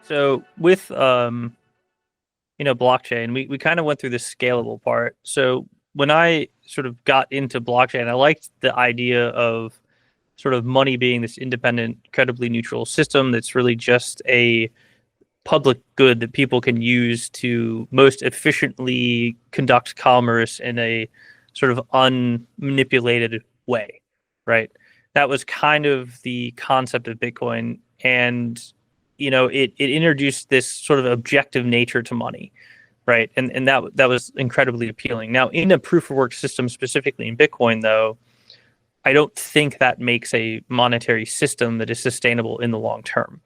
So with blockchain, we kind of went through the scalable part. So when I sort of got into blockchain, I liked the idea of sort of money being this independent, credibly neutral system that's really just a public good that people can use to most efficiently conduct commerce in a sort of unmanipulated way, right? That was kind of the concept of Bitcoin. And, it introduced this sort of objective nature to money, right? And that was incredibly appealing. Now, in a proof of work system, specifically in Bitcoin, though, I don't think that makes a monetary system that is sustainable in the long term.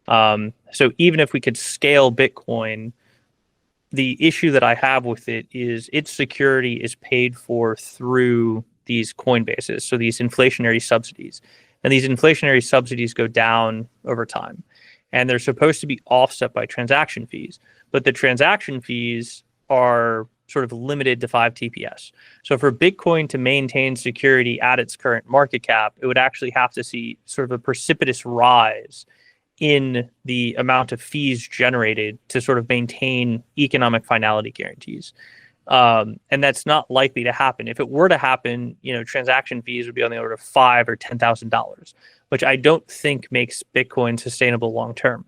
So even if we could scale Bitcoin, the issue that I have with it is its security is paid for through these coin bases, so these inflationary subsidies. And these inflationary subsidies go down over time. And they're supposed to be offset by transaction fees. But the transaction fees are sort of limited to 5 TPS. So for Bitcoin to maintain security at its current market cap, it would actually have to see sort of a precipitous rise in the amount of fees generated to sort of maintain economic finality guarantees. And that's not likely to happen. If it were to happen, transaction fees would be on the order of $5,000 or $10,000, which I don't think makes Bitcoin sustainable long term.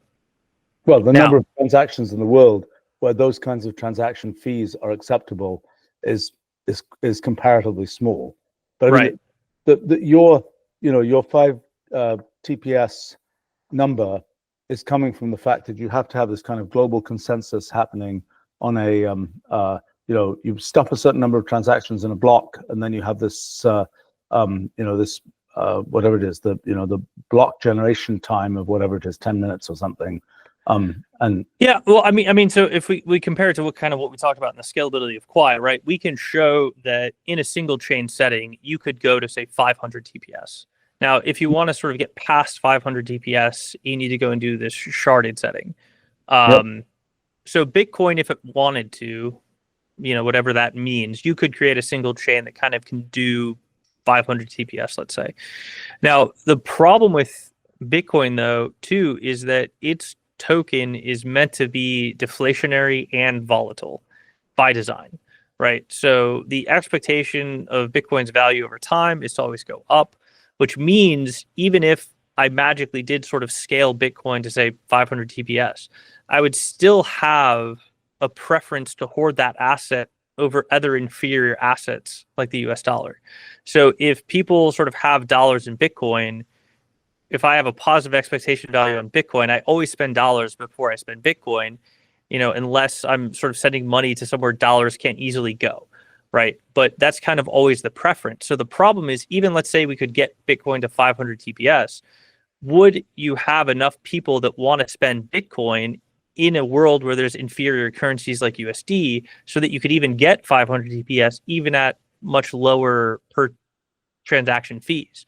Well, the number of transactions in the world where those kinds of transaction fees are acceptable is comparatively small. But I mean, your 5 TPS number is coming from the fact that you have to have this kind of global consensus happening on a you stuff a certain number of transactions in a block, and then you have this whatever it is, the block generation time of whatever it is, 10 minutes or something. So if we compare it to what we talked about in the scalability of QUAI, right? We can show that in a single chain setting, you could go to say 500 TPS. Now, if you want to sort of get past 500 TPS, you need to go and do this sharded setting. So Bitcoin, if it wanted to, whatever that means, you could create a single chain that kind of can do 500 TPS, let's say. Now, the problem with Bitcoin, though, too, is that its token is meant to be deflationary and volatile by design, right? So the expectation of Bitcoin's value over time is to always go up, which means even if I magically did sort of scale Bitcoin to say 500 TPS, I would still have a preference to hoard that asset over other inferior assets like the US dollar. So if people sort of have dollars in Bitcoin, if I have a positive expectation value on Bitcoin, I always spend dollars before I spend Bitcoin, unless I'm sort of sending money to somewhere dollars can't easily go, right? But that's kind of always the preference. So the problem is, even let's say we could get Bitcoin to 500 TPS, would you have enough people that want to spend Bitcoin in a world where there's inferior currencies like USD so that you could even get 500 TPS even at much lower per transaction fees?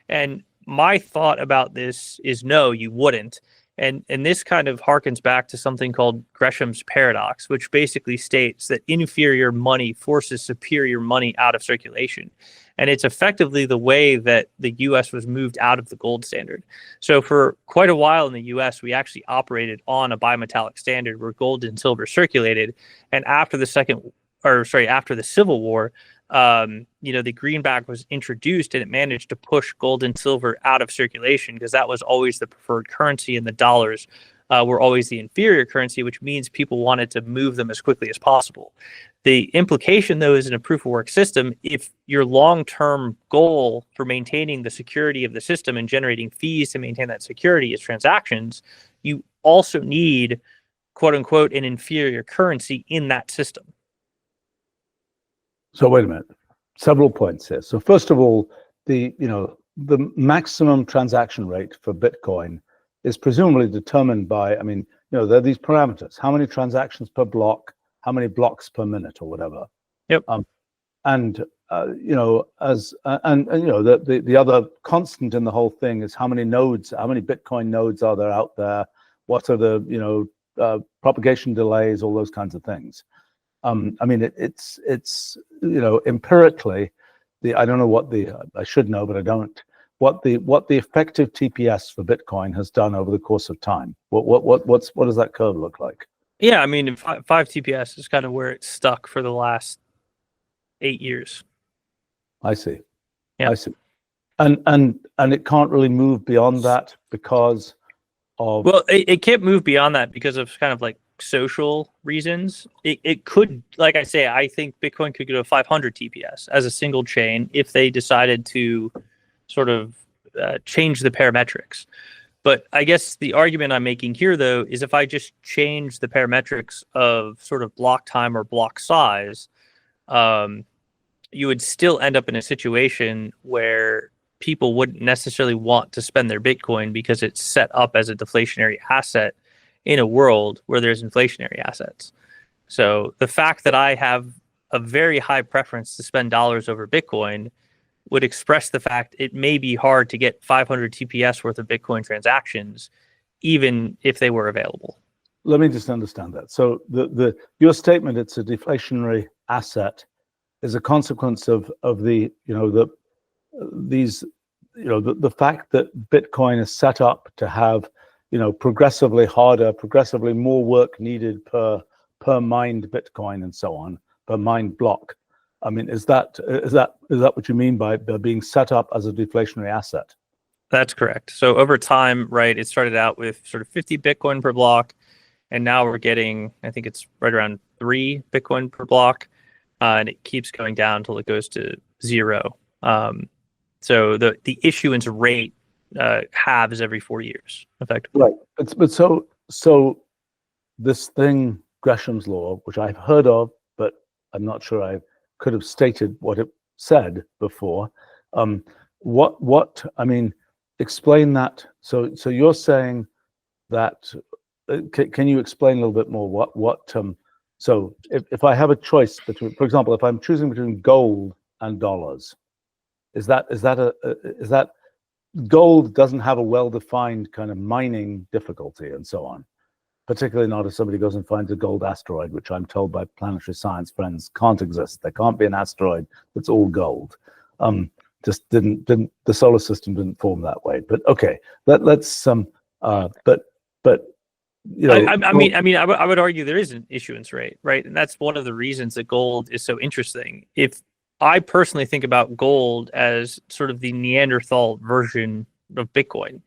And my thought about this is no, you wouldn't. And this kind of harkens back to something called Gresham's paradox, which basically states that inferior money forces superior money out of circulation. And it's effectively the way that the US was moved out of the gold standard. So for quite a while in the US, we actually operated on a bimetallic standard where gold and silver circulated. And after the Civil War, the greenback was introduced, and it managed to push gold and silver out of circulation because that was always the preferred currency, and the dollars were always the inferior currency, which means people wanted to move them as quickly as possible. The implication, though, is in a proof of work system, if your long-term goal for maintaining the security of the system and generating fees to maintain that security is transactions, you also need, quote unquote, an inferior currency in that system. So wait a minute, several points here. So first of all, the maximum transaction rate for Bitcoin is presumably determined by, there are these parameters: how many transactions per block, how many blocks per minute, or whatever. Yep. The other constant in the whole thing is how many nodes, how many Bitcoin nodes are there out there? What are the propagation delays, all those kinds of things. It's empirically, I don't know what I should know, but I don't. what the effective TPS for Bitcoin has done over the course of time? What does that curve look like? Yeah, I mean, 5 TPS is kind of where it's stuck for the last 8 years. I see. Yeah. I see. And it can't really move beyond that because of... Well, it can't move beyond that because of kind of like social reasons. It could, like I say, I think Bitcoin could go to 500 TPS as a single chain if they decided to sort of change the parametrics. But I guess the argument I'm making here, though, is if I just change the parametrics of sort of block time or block size, you would still end up in a situation where people wouldn't necessarily want to spend their Bitcoin because it's set up as a deflationary asset in a world where there's inflationary assets. So the fact that I have a very high preference to spend dollars over Bitcoin would express the fact it may be hard to get 500 TPS worth of Bitcoin transactions, even if they were available. Let me just understand that. So your statement, it's a deflationary asset, is a consequence of the fact that Bitcoin is set up to have progressively harder, progressively more work needed per mined Bitcoin and so on, per mined block. I mean, is that what you mean by being set up as a deflationary asset? That's correct. So over time, right, it started out with sort of 50 Bitcoin per block, and now we're getting, I think it's right around 3 Bitcoin per block, and it keeps going down until it goes to 0. So the issuance rate halves every 4 years, effectively. Right. But so this thing, Gresham's law, which I've heard of, but I'm not sure I could have stated what it said before. I mean, explain that. So you're saying that, can you explain a little bit more so if I have a choice between, for example, if I'm choosing between gold and dollars, is that gold doesn't have a well-defined kind of mining difficulty and so on, particularly not if somebody goes and finds a gold asteroid, which I'm told by planetary science friends can't exist. There can't be an asteroid that's all gold. Just didn't the solar system didn't form that way. But okay, let's I would argue there is an issuance rate, right? And that's one of the reasons that gold is so interesting. If I personally think about gold as sort of the Neanderthal version of Bitcoin.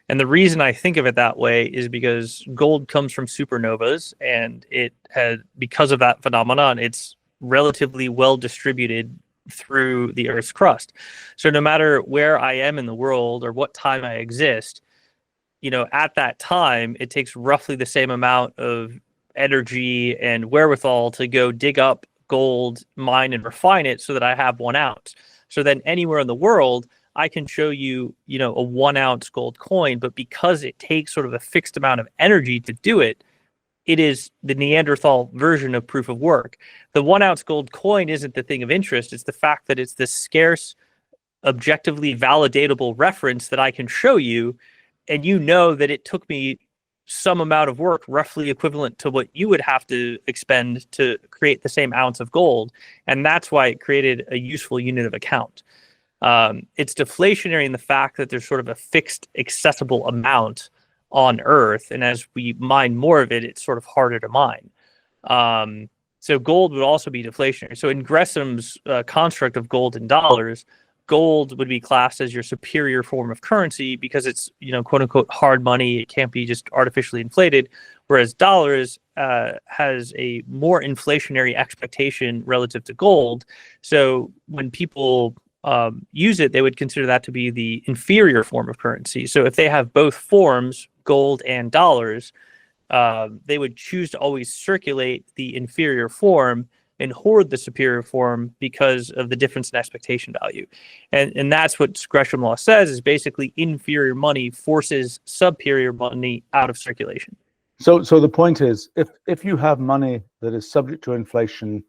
And the reason I think of it that way is because gold comes from supernovas, and because of that phenomenon, it's relatively well distributed through the Earth's crust. So no matter where I am in the world or what time I exist, at that time, it takes roughly the same amount of energy and wherewithal to go dig up gold, mine and refine it so that I have 1 ounce. So then anywhere in the world, I can show you, a 1 ounce gold coin, but because it takes sort of a fixed amount of energy to do it, it is the Neanderthal version of proof of work. The 1 ounce gold coin isn't the thing of interest. It's the fact that it's this scarce, objectively validatable reference that I can show you, and that it took me some amount of work roughly equivalent to what you would have to expend to create the same ounce of gold. And that's why it created a useful unit of account. It's deflationary in the fact that there's sort of a fixed accessible amount on Earth. And as we mine more of it, it's sort of harder to mine. So gold would also be deflationary. So in Gresham's construct of gold and dollars, gold would be classed as your superior form of currency because it's, quote unquote, hard money. It can't be just artificially inflated. Whereas dollars has a more inflationary expectation relative to gold. So when people use it, they would consider that to be the inferior form of currency. So if they have both forms, gold and dollars, they would choose to always circulate the inferior form and hoard the superior form because of the difference in expectation value. And that's what Gresham law says, is basically inferior money forces superior money out of circulation. So the point is, if you have money that is subject to inflation,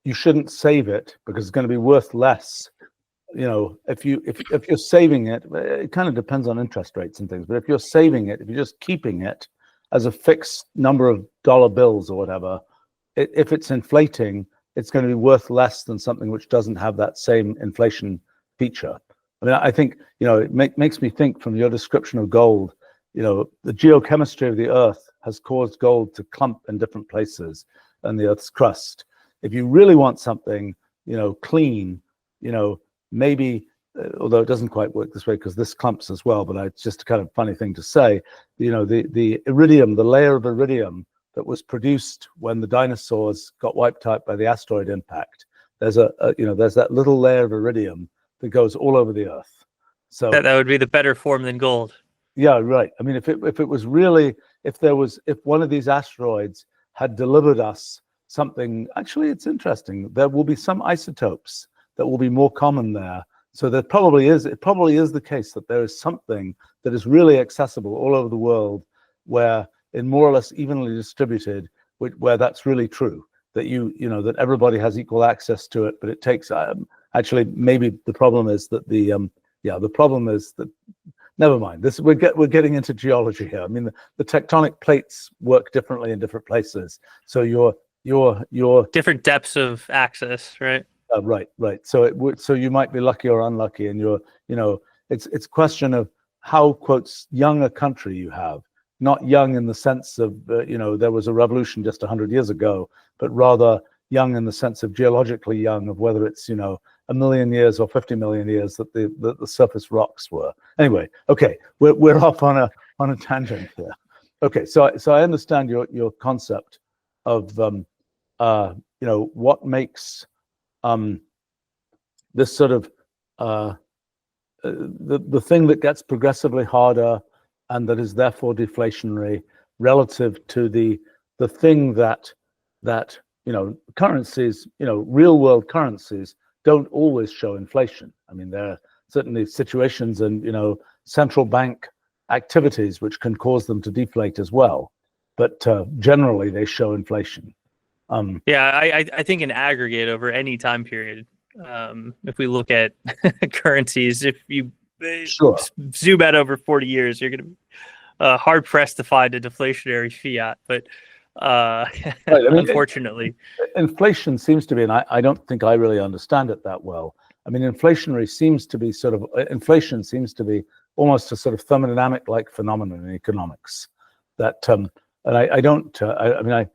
you shouldn't save it because it's going to be worth less. If you're saving it, it kind of depends on interest rates and things, but if you're saving it, if you're just keeping it as a fixed number of dollar bills or whatever, if it's inflating, it's going to be worth less than something which doesn't have that same inflation feature. I mean, I think, it makes me think from your description of gold, the geochemistry of the Earth has caused gold to clump in different places in the Earth's crust. If you really want something, clean, maybe, although it doesn't quite work this way because this clumps as well, but it's just a kind of funny thing to say, the iridium, the layer of iridium that was produced when the dinosaurs got wiped out by the asteroid impact, there's there's that little layer of iridium that goes all over the Earth. So that would be the better form than gold. Yeah, right. I mean, if it was really, if one of these asteroids had delivered us something, actually, it's interesting. There will be some isotopes that will be more common there. So it probably is the case that there is something that is really accessible all over the world, where in more or less evenly distributed, where that's really true. That that everybody has equal access to it, but it takes actually maybe the problem is that never mind. We're getting into geology here. I mean, the tectonic plates work differently in different places. So your different depths of access, right? Right. So you might be lucky or unlucky, and it's a question of how, quotes, young a country you have. Not young in the sense of there was a revolution just 100 years ago, but rather young in the sense of geologically young, of whether it's a million years or 50 million years that the surface rocks were. Anyway, okay, we're off on a tangent here. Okay, so I understand your concept of what makes this sort of the thing that gets progressively harder and that is therefore deflationary relative to the thing that currencies, real world currencies don't always show inflation. I mean, there are certainly situations and central bank activities which can cause them to deflate as well, but generally they show inflation. I think in aggregate over any time period, if we look at currencies, if you zoom out over 40 years, you're going to be hard pressed to find a deflationary fiat, but right. Unfortunately, inflation seems to be, and I don't think I really understand it that well. I mean, inflation seems to be almost a sort of thermodynamic-like phenomenon in economics. That and I don't. I mean,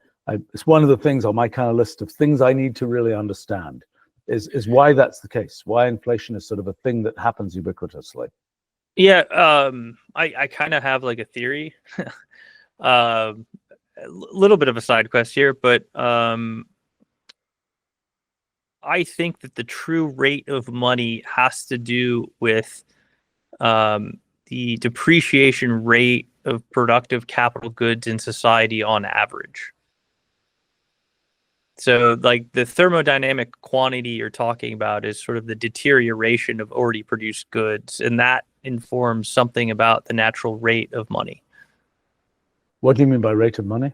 it's one of the things on my kind of list of things I need to really understand is why that's the case. Why inflation is sort of a thing that happens ubiquitously. Yeah, I kind of have like a theory. A little bit of a side quest here, but I think that the true rate of money has to do with the depreciation rate of productive capital goods in society on average. So like the thermodynamic quantity you're talking about is sort of the deterioration of already produced goods, and that informs something about the natural rate of money. What do you mean by rate of money?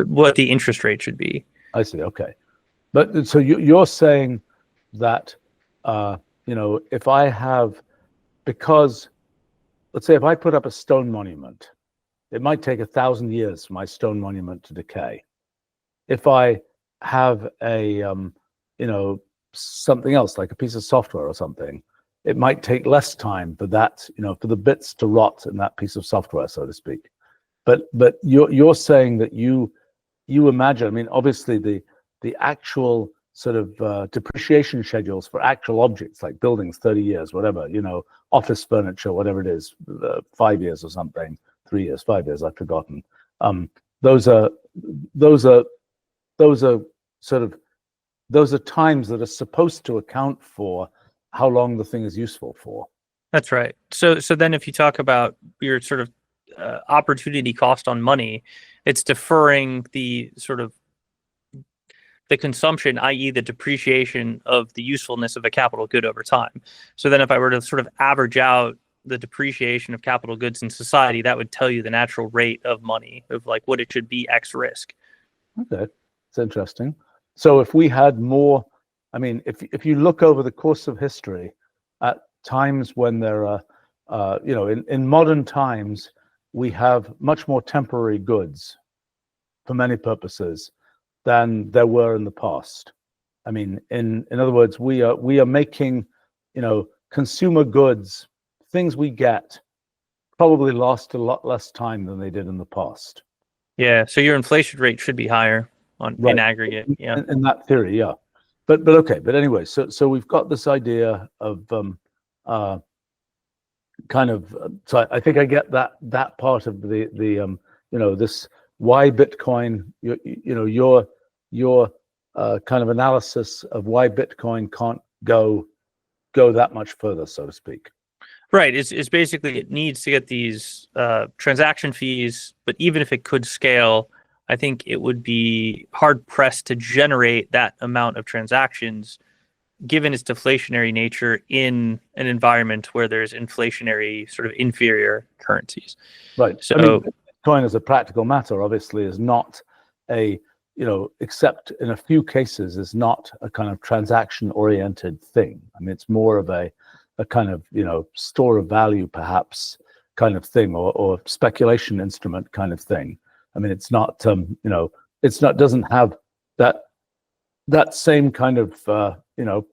What the interest rate should be. I see. Okay. But so you're saying that, if I have, because let's say if I put up a stone monument, it might take 1,000 years for my stone monument to decay. If I have a, something else like a piece of software or something, it might take less time for that, for the bits to rot in that piece of software, so to speak. But you're saying that you imagine. I mean, obviously the actual sort of depreciation schedules for actual objects like buildings, 30 years, whatever, office furniture, whatever it is, 5 years or something, 3 years, 5 years, I've forgotten. Those are times that are supposed to account for how long the thing is useful for. That's right. So then if you talk about your sort of opportunity cost on money, it's deferring the sort of the consumption, i.e. the depreciation of the usefulness of a capital good over time. So then if I were to sort of average out the depreciation of capital goods in society, that would tell you the natural rate of money, of like what it should be X risk. Okay, it's interesting. So if we had more, I mean, if you look over the course of history at times when there are, in modern times, we have much more temporary goods for many purposes than there were in the past. I mean, in other words, we are making, consumer goods, things we get, probably last a lot less time than they did in the past. Yeah. So your inflation rate should be higher in aggregate. Yeah. In that theory, yeah. But okay. But anyway, so we've got this idea of kind of. So I think I get that part of the this why Bitcoin. Your kind of analysis of why Bitcoin can't go that much further, so to speak. Right. It's basically it needs to get these transaction fees, but even if it could scale, I think it would be hard pressed to generate that amount of transactions, given its deflationary nature in an environment where there's inflationary sort of inferior currencies. Right. So, I mean, Bitcoin, as a practical matter, obviously is not except in a few cases, is not a kind of transaction-oriented thing. I mean, it's more of a kind of store of value, perhaps, kind of thing, or speculation instrument kind of thing. I mean, it's not doesn't have that same kind of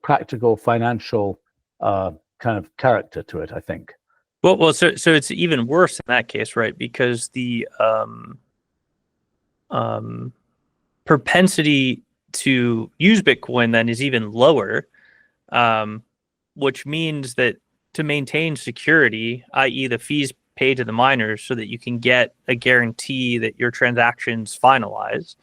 practical financial kind of character to it, I think. Well, so it's even worse in that case, right? Because the propensity to use Bitcoin then is even lower, which means that to maintain security, i.e. the fees paid to the miners so that you can get a guarantee that your transactions finalize,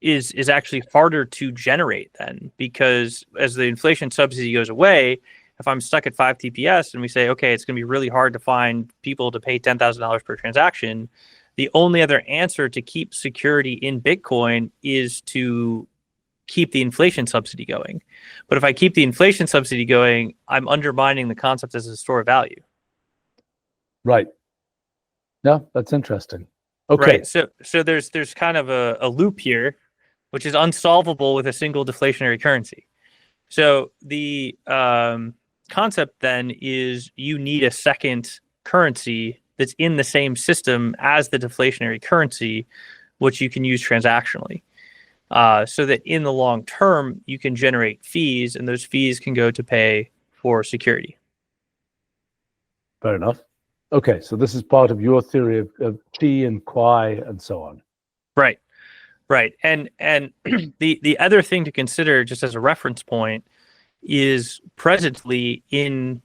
is actually harder to generate then, because as the inflation subsidy goes away, if I'm stuck at 5 TPS and we say, okay, it's going to be really hard to find people to pay $10,000 per transaction, the only other answer to keep security in Bitcoin is to keep the inflation subsidy going. But if I keep the inflation subsidy going, I'm undermining the concept as a store of value. Right. Yeah, that's interesting. Okay. Right. So there's kind of a loop here, which is unsolvable with a single deflationary currency. So the concept then is you need a second currency that's in the same system as the deflationary currency, which you can use transactionally. So that in the long term, you can generate fees, and those fees can go to pay for security. Fair enough. Okay, so this is part of your theory of QI and QI and so on. Right, right. And the other thing to consider, just as a reference point, is presently in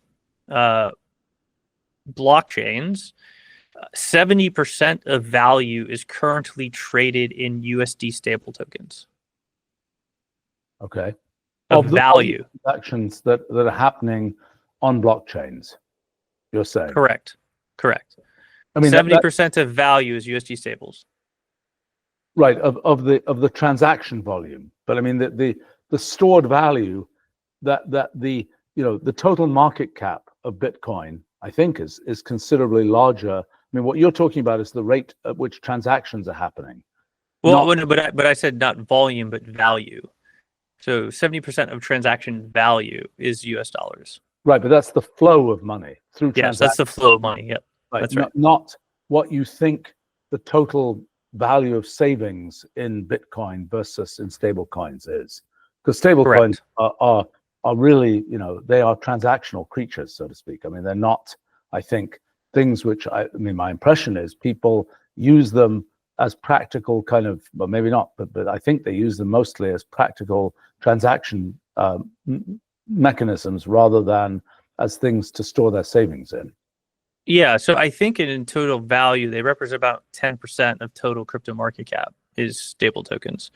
blockchains, 70% of value is currently traded in USD stable tokens. Okay. Of value. Transactions that are happening on blockchains, you're saying? Correct. I mean, 70% of value is USD stables. Right, of the transaction volume. But I mean the stored value that the total market cap of Bitcoin, I think, is considerably larger. I mean, what you're talking about is the rate at which transactions are happening. Well, but I said not volume, but value. So 70% of transaction value is US dollars. Right, but that's the flow of money through transactions. Yes, that's the flow of money. Yep, right. That's right. Not what you think the total value of savings in Bitcoin versus in stable coins is. Because stable coins are really, they are transactional creatures, so to speak. I mean, they're not, I think, things which, my impression is people use them as practical kind of, well, maybe not, but I think they use them mostly as practical transaction mechanisms rather than as things to store their savings in. Yeah, so I think in total value, they represent about 10% of total crypto market cap is stable tokens,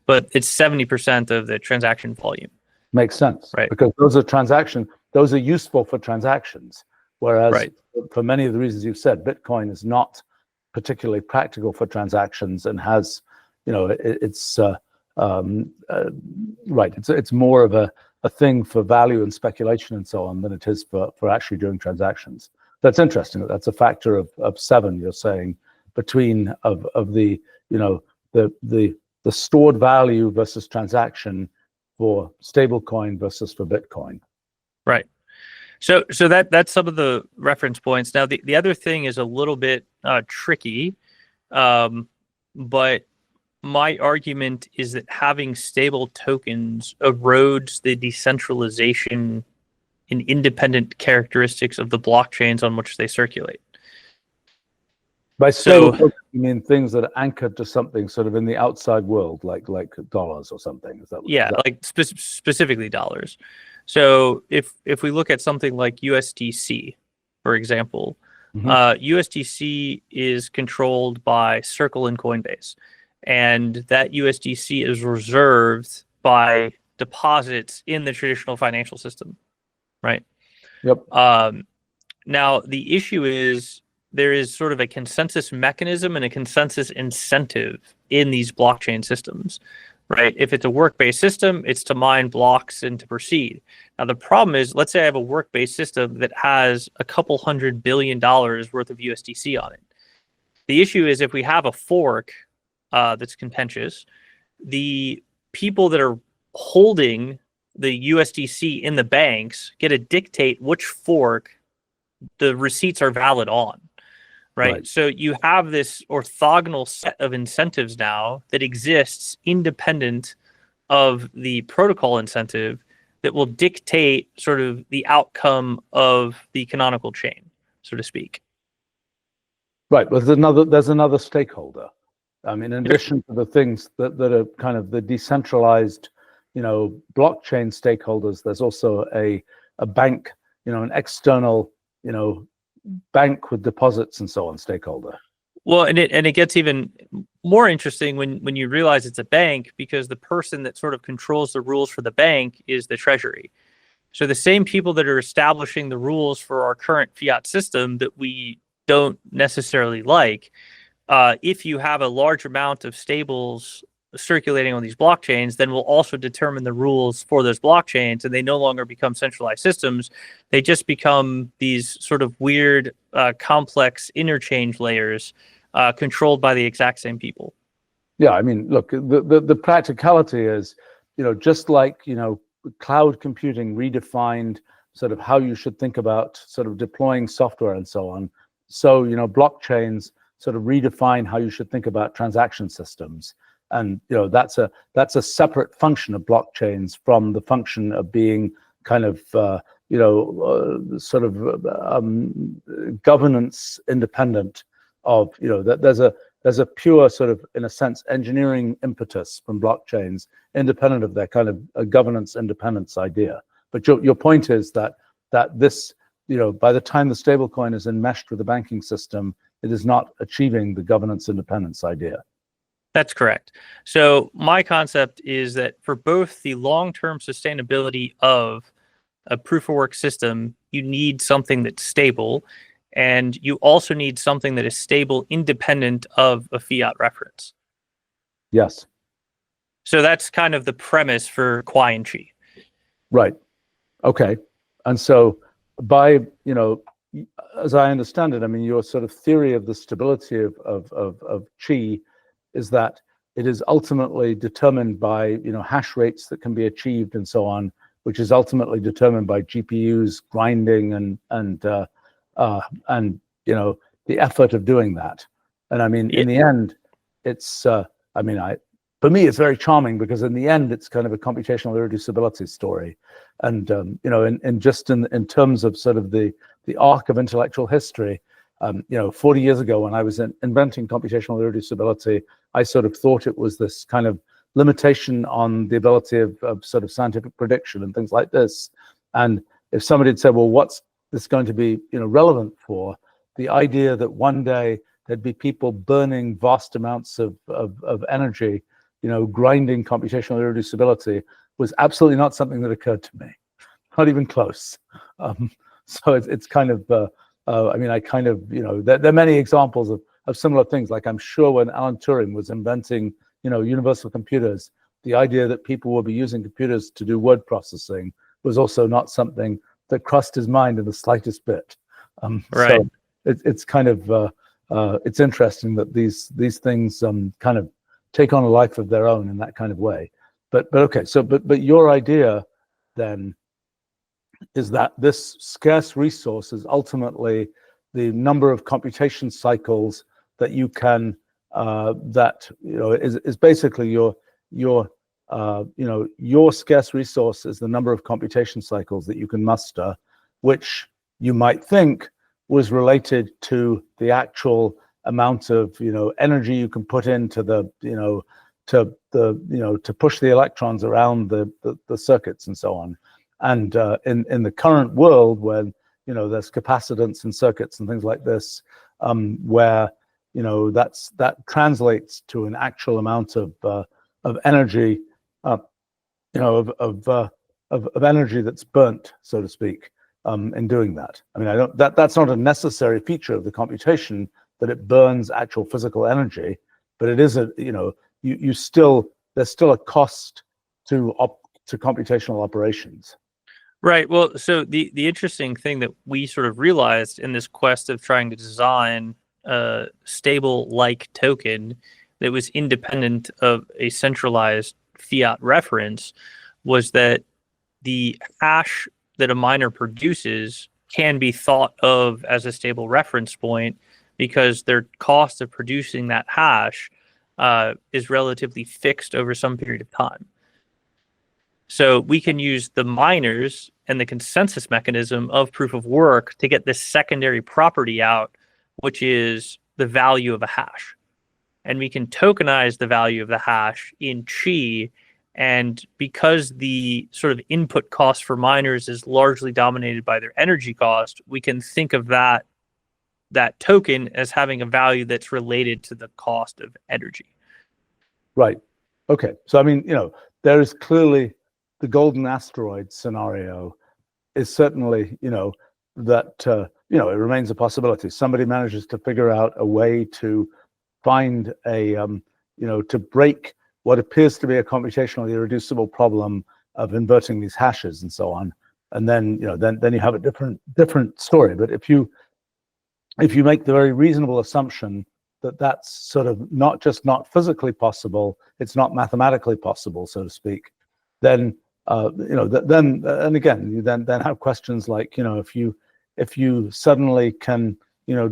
but it's 70% of the transaction volume. Makes sense, right? Because those are useful for transactions, whereas for many of the reasons you've said, Bitcoin is not particularly practical for transactions and has, it's more of a thing for value and speculation and so on than it is for actually doing transactions. That's interesting. That's a factor of 7, you're saying, between of the the stored value versus transaction for stablecoin versus for Bitcoin. Right. So that's some of the reference points. Now the other thing is a little bit tricky, but my argument is that having stable tokens erodes the decentralization and independent characteristics of the blockchains on which they circulate. By stable tokens, you mean things that are anchored to something sort of in the outside world, like dollars or something? Is that what, yeah, like specifically dollars. So if we look at something like USDC, for example, USDC is controlled by Circle and Coinbase, and that USDC is reserved by deposits in the traditional financial system, right? Yep. Now the issue is there is sort of a consensus mechanism and a consensus incentive in these blockchain systems, right? If it's a work-based system, it's to mine blocks and to proceed. Now, the problem is, let's say I have a work-based system that has a couple $100 billion worth of USDC on it. The issue is if we have a fork that's contentious, the people that are holding the USDC in the banks get to dictate which fork the receipts are valid on. Right. So you have this orthogonal set of incentives now that exists independent of the protocol incentive that will dictate sort of the outcome of the canonical chain, so to speak. Right. But there's another stakeholder. I mean, in addition to the things that are kind of the decentralized, blockchain stakeholders, there's also a bank, an external, bank with deposits and so on stakeholder. Well, and it gets even more interesting when you realize it's a bank, because the person that sort of controls the rules for the bank is the treasury. So the same people that are establishing the rules for our current fiat system that we don't necessarily like, if you have a large amount of stables circulating on these blockchains, then we'll also determine the rules for those blockchains, and they no longer become centralized systems. They just become these sort of weird, complex interchange layers controlled by the exact same people. Yeah, I mean, look, the practicality is, just like, cloud computing redefined sort of how you should think about sort of deploying software and so on. So, blockchains sort of redefine how you should think about transaction systems. And that's a separate function of blockchains from the function of being kind of governance independent of that there's a pure sort of, in a sense, engineering impetus from blockchains independent of their kind of a governance independence idea. But your point is that this by the time the stablecoin is enmeshed with the banking system, it is not achieving the governance independence idea. That's correct. So my concept is that for both the long-term sustainability of a proof-of-work system, you need something that's stable, and you also need something that is stable independent of a fiat reference. Yes. So that's kind of the premise for QUAI and QI. Right. Okay. And so by, as I understand it, I mean, your sort of theory of the stability of QI is that it is ultimately determined by hash rates that can be achieved and so on, which is ultimately determined by GPUs grinding and the effort of doing that. And I mean, in the end, it's for me it's very charming, because in the end it's kind of a computational irreducibility story, and and just in terms of sort of the arc of intellectual history. 40 years ago, when I was inventing computational irreducibility, I sort of thought it was this kind of limitation on the ability of sort of scientific prediction and things like this. And if somebody had said, well, what's this going to be relevant for? The idea that one day there'd be people burning vast amounts of energy, grinding computational irreducibility, was absolutely not something that occurred to me, not even close. So it's kind of, there are many examples of similar things. Like, I'm sure when Alan Turing was inventing, universal computers, the idea that people will be using computers to do word processing was also not something that crossed his mind in the slightest bit. Right. So it's kind of, it's interesting that these things kind of take on a life of their own in that kind of way. But okay, so but your idea then is that this scarce resource is ultimately the number of computation cycles that you can that is basically your scarce resource is the number of computation cycles that you can muster, which you might think was related to the actual amount of energy you can put into to push the electrons around the circuits and so on. And in the current world, when there's capacitance in circuits and things like this, where that translates to an actual amount of energy, of energy that's burnt, so to speak, in doing that. I mean, that's not a necessary feature of the computation, that it burns actual physical energy, but it is there's still a cost to computational operations. Right. Well, so the interesting thing that we sort of realized in this quest of trying to design a stable-like token that was independent of a centralized fiat reference was that the hash that a miner produces can be thought of as a stable reference point, because their cost of producing that hash is relatively fixed over some period of time. So we can use the miners and the consensus mechanism of proof of work to get this secondary property out, which is the value of a hash. And we can tokenize the value of the hash in Qi. And because the sort of input cost for miners is largely dominated by their energy cost, we can think of that token as having a value that's related to the cost of energy. Right. Okay. So, I mean, there is clearly the golden asteroid scenario is certainly, that, it remains a possibility. Somebody manages to figure out a way to find to break what appears to be a computationally irreducible problem of inverting these hashes and so on. And then, then you have a different story. But if you make the very reasonable assumption that that's sort of not physically possible, it's not mathematically possible, so to speak, then then again you then have questions like, if you suddenly can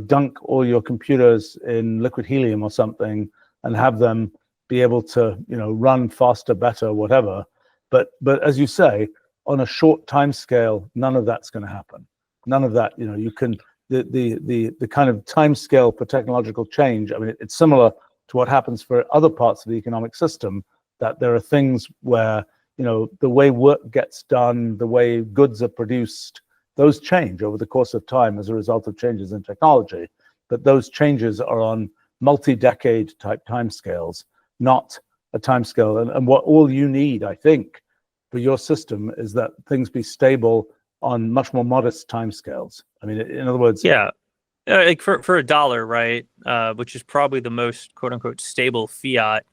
dunk all your computers in liquid helium or something and have them be able to run faster, better, whatever, but as you say, on a short time scale, none of that's going to happen. None of that, you can the kind of time scale for technological change. I mean, it's similar to what happens for other parts of the economic system, that there are things where the way work gets done, the way goods are produced, those change over the course of time as a result of changes in technology. But those changes are on multi-decade type timescales, not a timescale. And what all you need, I think, for your system is that things be stable on much more modest timescales. I mean, in other words, yeah, like for $1, right, which is probably the most quote unquote stable fiat,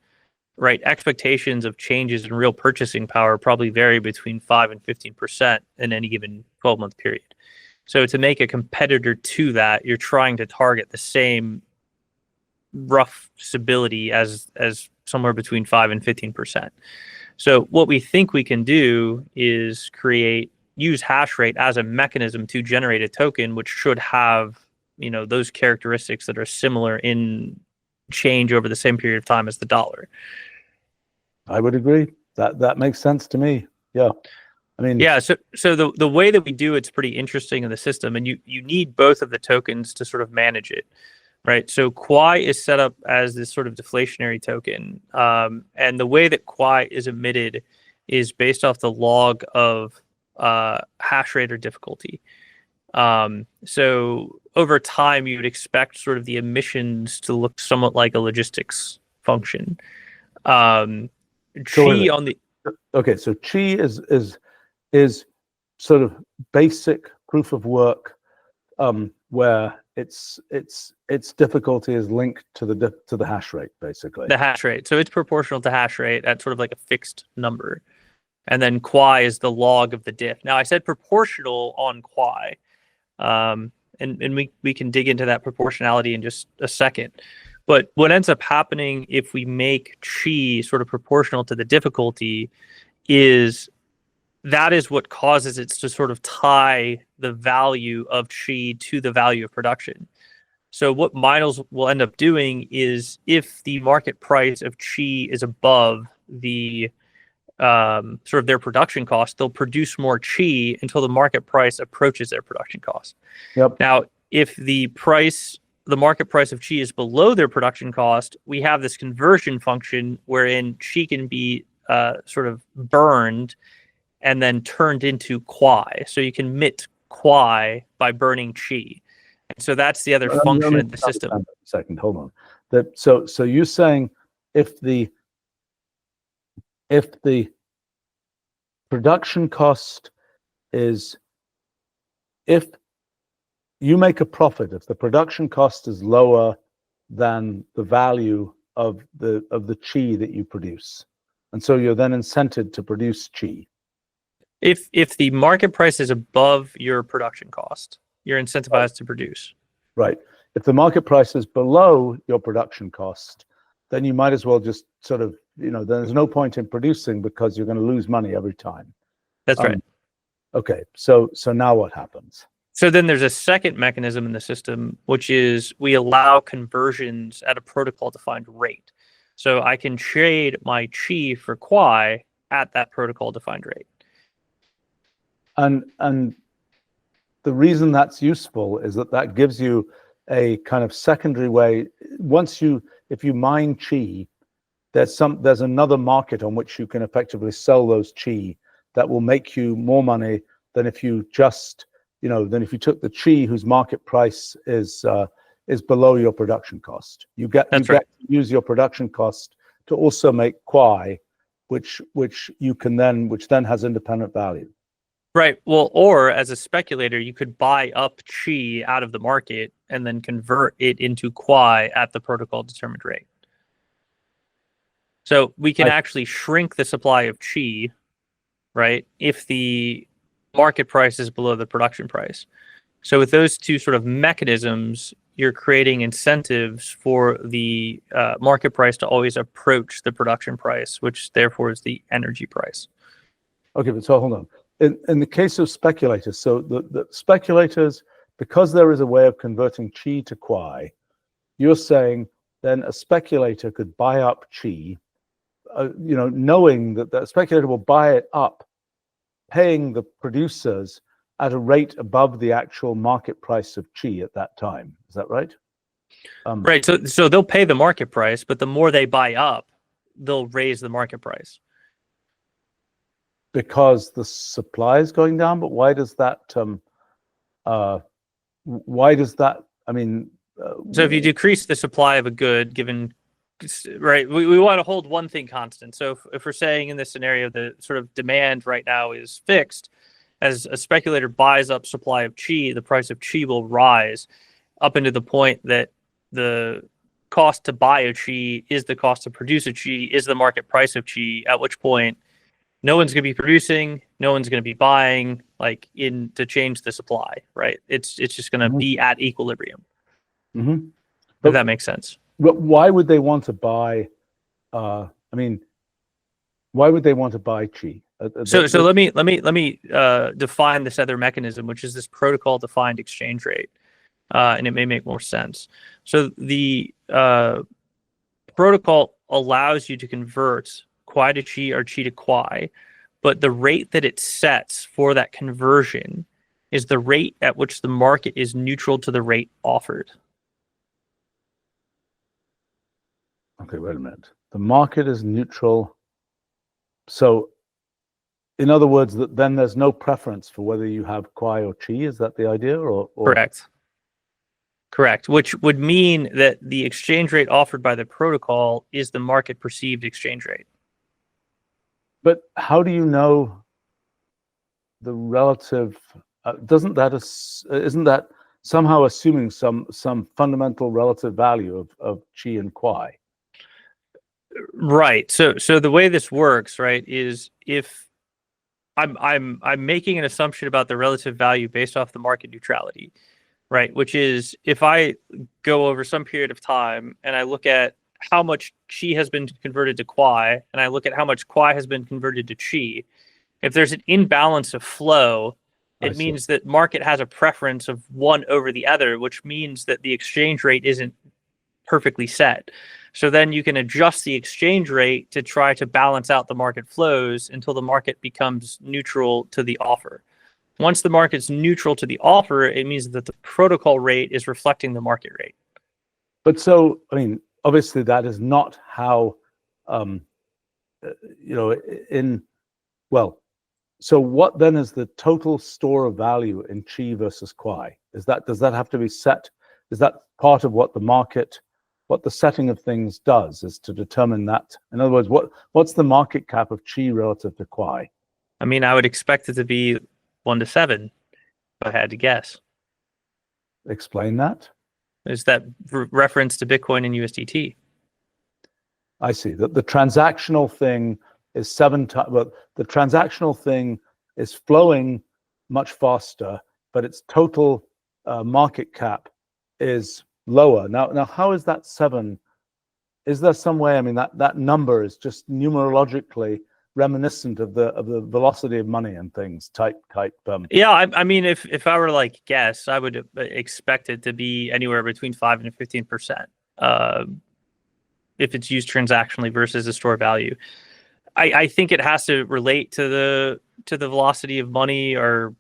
right? Expectations of changes in real purchasing power probably vary between 5 and 15% in any given 12-month period. So to make a competitor to that, you're trying to target the same rough stability as somewhere between 5 and 15%. So what we think we can do is use hash rate as a mechanism to generate a token, which should have those characteristics that are similar in change over the same period of time as the dollar. I would agree. That makes sense to me. Yeah. I mean, yeah. So the way that we do it's pretty interesting in the system, and you need both of the tokens to sort of manage it, right? So QUAI is set up as this sort of deflationary token, and the way that QUAI is emitted is based off the log of hash rate or difficulty. So over time, you would expect sort of the emissions to look somewhat like a logistics function. Qi on the so Qi is sort of basic proof of work, where its difficulty is linked to the hash rate, basically. The hash rate. So it's proportional to hash rate at sort of like a fixed number. And then QUAI is the log of the diff. Now I said proportional on QUAI, and we can dig into that proportionality in just a second. But what ends up happening if we make Qi sort of proportional to the difficulty is what causes it to sort of tie the value of Qi to the value of production. So what miners will end up doing is, if the market price of Qi is above the sort of their production cost, they'll produce more Qi until the market price approaches their production cost. Yep. Now, if the market price of Qi is below their production cost, we have this conversion function wherein Qi can be sort of burned and then turned into QUAI. So you can mint QUAI by burning Qi. And so that's the other function of the system. A second, hold on. So you're saying if the production cost is, if you make a profit, if the production cost is lower than the value of the Qi that you produce, and so you're then incented to produce Qi. If the market price is above your production cost, you're incentivized to produce. Right. If the market price is below your production cost, then you might as well just sort of, there's no point in producing because you're going to lose money every time. That's right. Okay. So now what happens? So then there's a second mechanism in the system, which is we allow conversions at a protocol-defined rate. So I can trade my Qi for QUAI at that protocol-defined rate. And the reason that's useful is that gives you a kind of secondary way. If you mine Qi, there's another market on which you can effectively sell those Qi that will make you more money than if you just, than if you took the Qi whose market price is below your production cost. You get to use your production cost to also make QUAI, which then has independent value. Right. Well, or as a speculator, you could buy up Qi out of the market and then convert it into QUAI at the protocol determined rate. So we can actually shrink the supply of Qi, right, if the market price is below the production price. So with those two sort of mechanisms, you're creating incentives for the market price to always approach the production price, which therefore is the energy price. Okay, but so hold on. In the case of speculators, so the speculators, because there is a way of converting Qi to QUAI, you're saying then a speculator could buy up Qi, knowing that the speculator will buy it up, paying the producers at a rate above the actual market price of Qi at that time. Is that right? Right. So they'll pay the market price, but the more they buy up, they'll raise the market price. Because the supply is going down, but why does that? Why does that? I mean, so if you decrease the supply of a good, given, right, we want to hold one thing constant. So if we're saying in this scenario the sort of demand right now is fixed, as a speculator buys up supply of Qi, the price of Qi will rise up into the point that the cost to buy a Qi is the cost to produce a Qi, is the market price of Qi, at which point no one's going to be producing, no one's going to be buying, to change the supply, right? It's just going to be at equilibrium. Mm-hmm. If that makes sense. But why would they want to buy? Why would they want to buy Qi? So let me define this other mechanism, which is this protocol-defined exchange rate, and it may make more sense. So the protocol allows you to convert QUAI to Qi or Qi to QUAI, but the rate that it sets for that conversion is the rate at which the market is neutral to the rate offered. Okay, wait a minute. The market is neutral. So, in other words, then there's no preference for whether you have QUAI or Qi. Is that the idea? Or Correct. Which would mean that the exchange rate offered by the protocol is the market perceived exchange rate. But how do you know the relative? Isn't that somehow assuming some fundamental relative value of Qi and QUAI? Right. So the way this works, right, is if I'm making an assumption about the relative value based off the market neutrality, right? Which is, if I go over some period of time and I look at how much Qi has been converted to QUAI, and I look at how much QUAI has been converted to Qi, if there's an imbalance of flow, It means that market has a preference of one over the other, which means that the exchange rate isn't perfectly set. So then you can adjust the exchange rate to try to balance out the market flows until the market becomes neutral to the offer. Once the market's neutral to the offer, it means that the protocol rate is reflecting the market rate. But so, I mean, obviously that is not how, so what then is the total store of value in Qi versus Quai? Does that have to be set? Is that part of what the setting of things does, is to determine that? In other words, what's the market cap of Qi relative to Quai? I mean, I would expect it to be 1 to 7, if I had to guess. Explain that. Is that reference to Bitcoin and USDT? I see. That the transactional thing is 7 times, but the transactional thing is flowing much faster, but its total market cap is lower. Now, how is that 7? Is there some way? I mean, that number is just numerologically reminiscent of the velocity of money and things. Type. Yeah, I mean, if I were like guess, I would expect it to be anywhere between 5 and 15%. If it's used transactionally versus the store value. I think it has to relate to the velocity of money or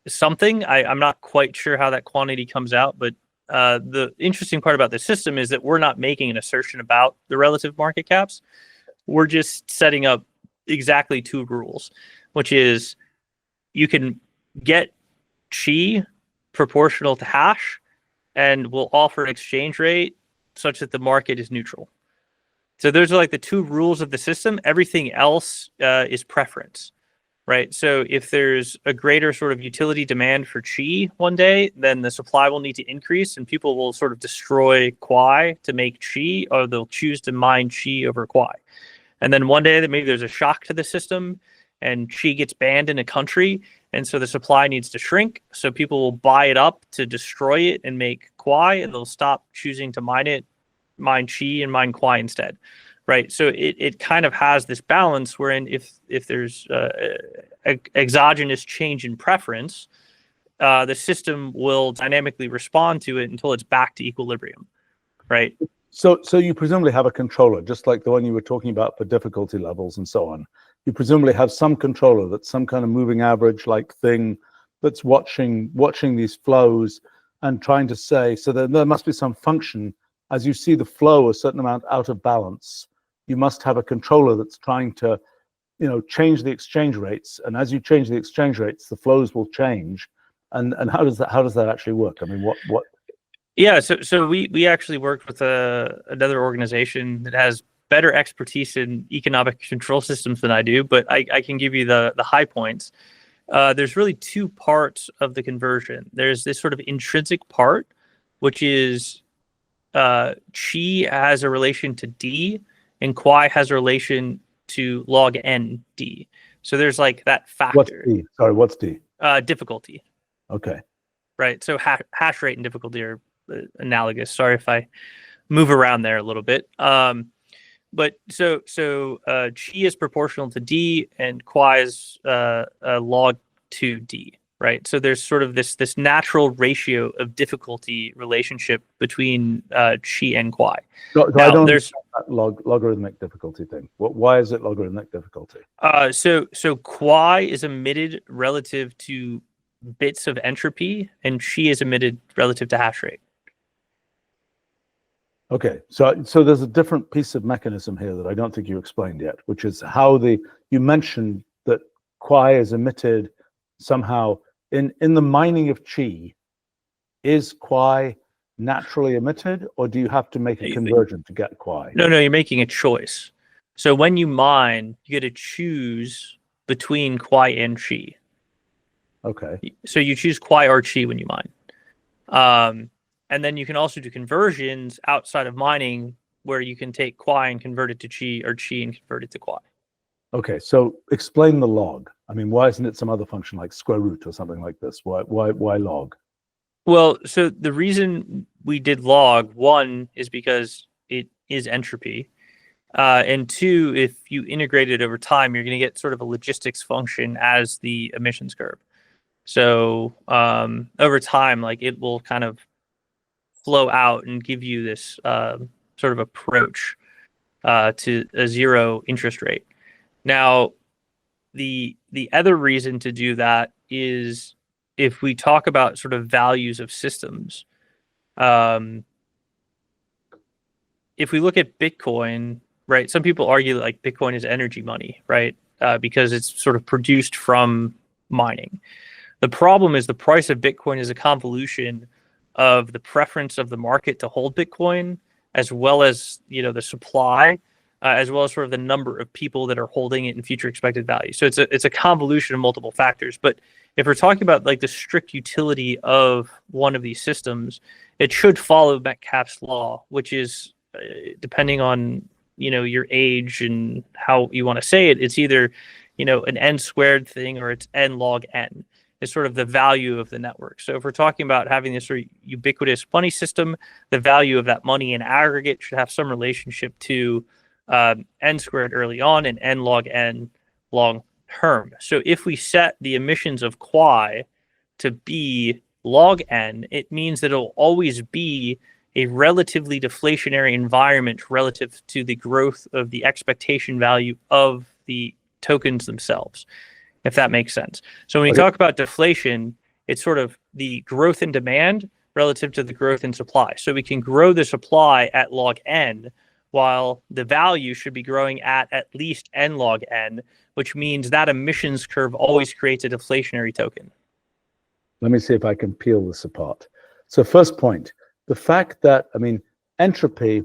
something. I'm not quite sure how that quantity comes out, but the interesting part about the system is that we're not making an assertion about the relative market caps. We're just setting up exactly 2 rules, which is you can get Qi proportional to hash, and we'll offer an exchange rate such that the market is neutral. So those are like the 2 rules of the system. Everything else is preference, right? So if there's a greater sort of utility demand for Qi one day, then the supply will need to increase and people will sort of destroy Quai to make Qi, or they'll choose to mine Qi over Quai. And then one day that maybe there's a shock to the system and Qi gets banned in a country, and so the supply needs to shrink. So people will buy it up to destroy it and make Quai, and they'll stop choosing to mine Qi and mine Quai instead, right? So it kind of has this balance wherein if there's exogenous change in preference, the system will dynamically respond to it until it's back to equilibrium, right? So you presumably have a controller, just like the one you were talking about for difficulty levels and so on. You presumably have some controller that's some kind of moving average like thing that's watching these flows and trying to say, so there must be some function. As you see the flow a certain amount out of balance, you must have a controller that's trying to, change the exchange rates. And as you change the exchange rates, the flows will change. And how does that actually work? I mean, what? Yeah, so we actually worked with another organization that has better expertise in economic control systems than I do, but I can give you the high points. There's really 2 parts of the conversion. There's this sort of intrinsic part, which is Qi has a relation to D, and Quai has a relation to log n D. So there's like that factor. What's D? Sorry, what's D? Difficulty. Okay. Right. So hash rate and difficulty are analogous. Sorry if I move around there a little bit. But so Qi is proportional to D, and Quai is log to D. Right. So there's sort of this natural ratio of difficulty relationship between Qi and Quai. So I don't understand that logarithmic difficulty thing. Why is it logarithmic difficulty? So Quai is emitted relative to bits of entropy, and Qi is emitted relative to hash rate. Okay, so there's a different piece of mechanism here that I don't think you explained yet, which is how you mentioned that Quai is emitted somehow in the mining of Qi. Is Quai naturally emitted, or do you have to make a conversion to get Quai? No, you're making a choice. So when you mine, you get to choose between Quai and Qi. Okay. So you choose Quai or Qi when you mine. And then you can also do conversions outside of mining where you can take Quai and convert it to Qi, or Qi and convert it to Quai. Okay, so explain the log. I mean, why isn't it some other function like square root or something like this? Why log? Well, so the reason we did log, 1 is because it is entropy. And 2, if you integrate it over time, you're going to get sort of a logistics function as the emissions curve. So over time, like it will kind of flow out and give you this sort of approach to a zero interest rate. Now, the other reason to do that is if we talk about sort of values of systems. If we look at Bitcoin, right? Some people argue that like Bitcoin is energy money, right? Because it's sort of produced from mining. The problem is the price of Bitcoin is a convolution of the preference of the market to hold Bitcoin, as well as the supply, as well as sort of the number of people that are holding it in future expected value. So it's a convolution of multiple factors. But if we're talking about like the strict utility of one of these systems, it should follow Metcalfe's law, which is depending on your age and how you want to say it, it's either an n squared thing or it's n log n. Is sort of the value of the network. So if we're talking about having this sort of ubiquitous money system, the value of that money in aggregate should have some relationship to n squared early on and n log n long term. So if we set the emissions of QUAI to be log n, it means that it'll always be a relatively deflationary environment relative to the growth of the expectation value of the tokens themselves, if that makes sense. So when you talk about deflation, it's sort of the growth in demand relative to the growth in supply. So we can grow the supply at log n, while the value should be growing at least n log n, which means that emissions curve always creates a deflationary token. Let me see if I can peel this apart. So first point, the fact that, entropy,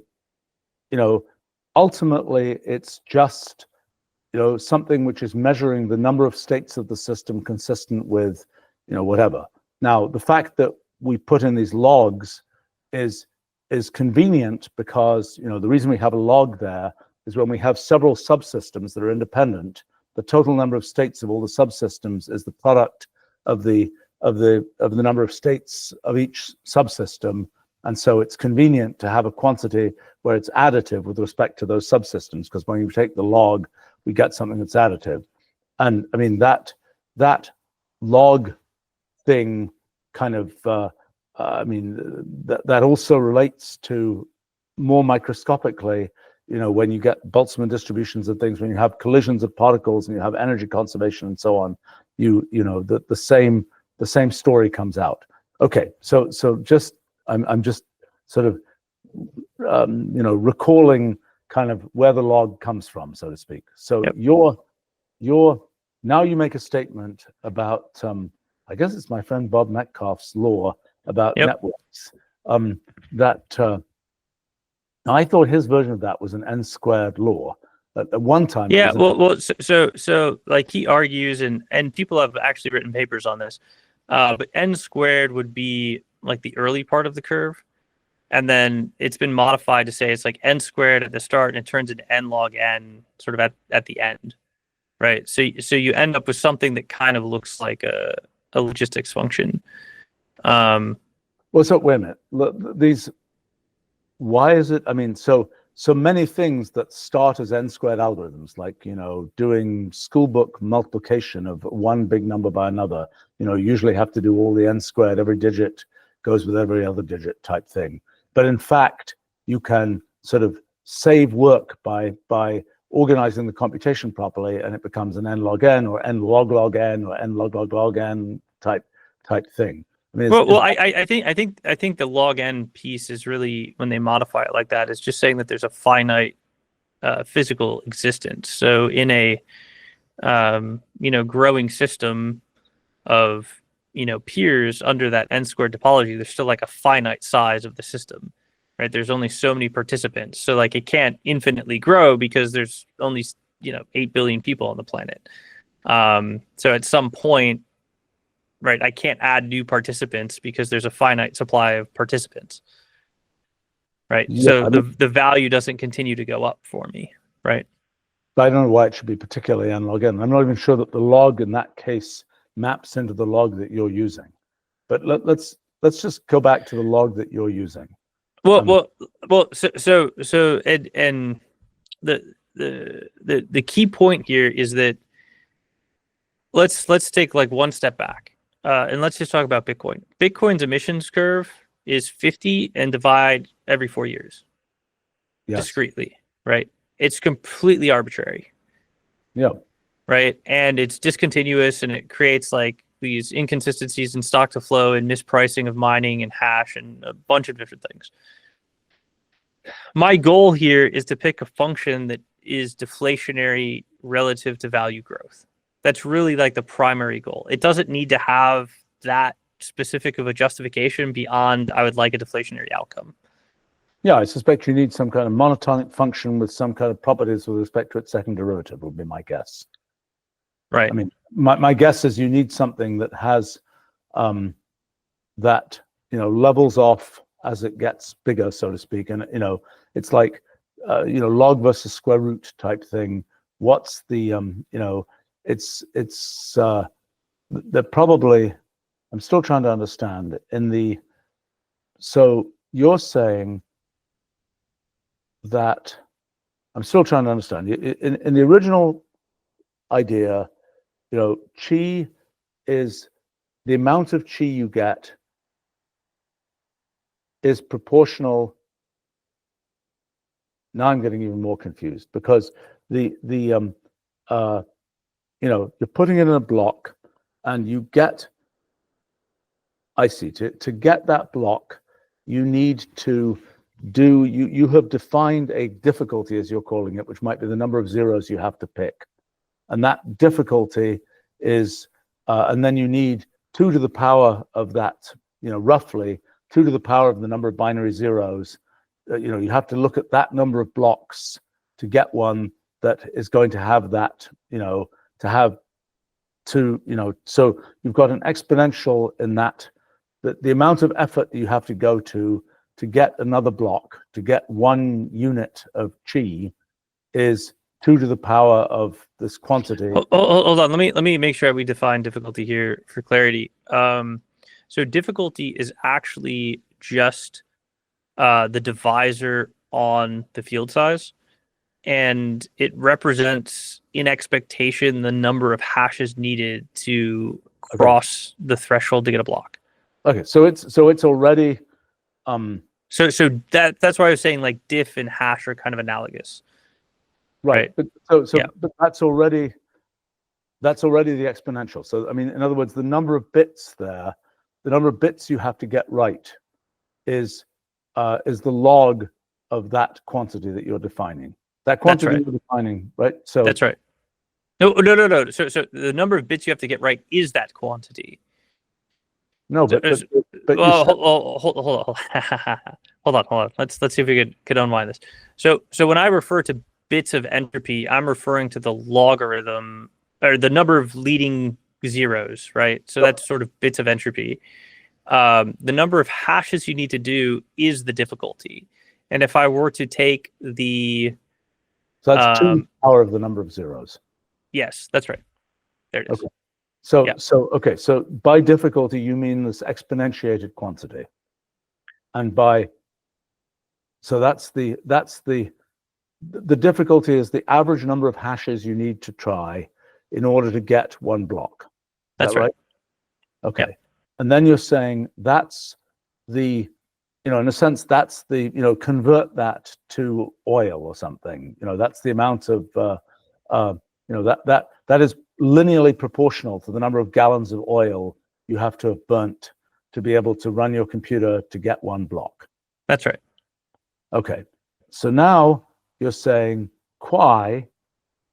ultimately it's just something which is measuring the number of states of the system consistent with, whatever. Now, the fact that we put in these logs is convenient because, the reason we have a log there is when we have several subsystems that are independent, the total number of states of all the subsystems is the product of the number of states of each subsystem. And so it's convenient to have a quantity where it's additive with respect to those subsystems, because when you take the log, we get something that's additive. And that log thing kind of, that also relates to more microscopically, when you get Boltzmann distributions and things, when you have collisions of particles and you have energy conservation and so on, the same story comes out. Okay, so just I'm just sort of recalling kind of where the log comes from, so to speak. So yep. you're now you make a statement about I guess it's my friend Bob Metcalfe's law about yep. networks. I thought his version of that was an n squared law. At one time, yeah. So like he argues, and people have actually written papers on this, but n squared would be like the early part of the curve. And then it's been modified to say it's like n squared at the start, and it turns into n log n sort of at the end, right? So you end up with something that kind of looks like a logistics function. Well, so wait a minute. Why is it? So many things that start as n squared algorithms, like doing school book multiplication of one big number by another, usually have to do all the n squared. Every digit goes with every other digit type thing. But in fact, you can sort of save work by organizing the computation properly, and it becomes an n log n or n log log n or n log log log n type thing. I think the log n piece is really, when they modify it like that, is just saying that there's a finite physical existence. So in a growing system of peers under that n squared topology, there's still like a finite size of the system, right? There's only so many participants, so like it can't infinitely grow because there's only 8 billion people on the planet. So at some point, right, I can't add new participants because there's a finite supply of participants, right? Yeah, so the value doesn't continue to go up for me, right? I don't know why it should be particularly n log n. I'm not even sure that the log in that case maps into the log that you're using. But let's just go back to the log that you're using. So the key point here is that let's take like one step back. and let's just talk about Bitcoin. Bitcoin's emissions curve is 50 and divide every 4 years. Yes. Discretely, right? It's completely arbitrary. Yeah. Right. And it's discontinuous, and it creates like these inconsistencies in stock to flow and mispricing of mining and hash and a bunch of different things. My goal here is to pick a function that is deflationary relative to value growth. That's really like the primary goal. It doesn't need to have that specific of a justification beyond I would like a deflationary outcome. Yeah, I suspect you need some kind of monotonic function with some kind of properties with respect to its second derivative, would be my guess. Right. I mean, my guess is you need something that has that, levels off as it gets bigger, so to speak. And, it's like, log versus square root type thing. What's the, they're probably, I'm still trying to understand so you're saying that, I'm still trying to understand. In the original idea, chi is the amount of chi you get is proportional. Now I'm getting even more confused because you're putting it in a block and you get, I see, to get that block, you need to you have defined a difficulty, as you're calling it, which might be the number of zeros you have to pick. And that difficulty is, and then you need 2 to the power of that, roughly 2 to the power of the number of binary zeros. You have to look at that number of blocks to get one that is going to have that, so you've got an exponential in that the amount of effort that you have to go to get another block, to get 1 unit of chi is 2 to the power of this quantity. Hold on. Let me make sure we define difficulty here for clarity. So difficulty is actually just the divisor on the field size, and it represents in expectation the number of hashes needed to cross the threshold to get a block. Okay, so it's already so that's why I was saying like diff and hash are kind of analogous. Right. But but that's already the exponential. So I mean, in other words, the number of bits there, the number of bits you have to get right is the log of that quantity that you're defining. That quantity you're defining, right? So that's right. No. So the number of bits you have to get right is that quantity. No, but hold on. Let's see if we could unwind this. So when I refer to bits of entropy, I'm referring to the logarithm or the number of leading zeros, right? So that's sort of bits of entropy. The number of hashes you need to do is the difficulty. And if I were to take the... So that's 2 to the power of the number of zeros. Yes, that's right. There it is. Okay. So by difficulty, you mean this exponentiated quantity. And so that's the difficulty is the average number of hashes you need to try in order to get 1 block. That's right. Okay. Yep. And then you're saying that's the, in a sense, that's the, convert that to oil or something. That's the amount of, that is linearly proportional to the number of gallons of oil you have to have burnt to be able to run your computer to get 1 block. That's right. Okay. So now you're saying QUAI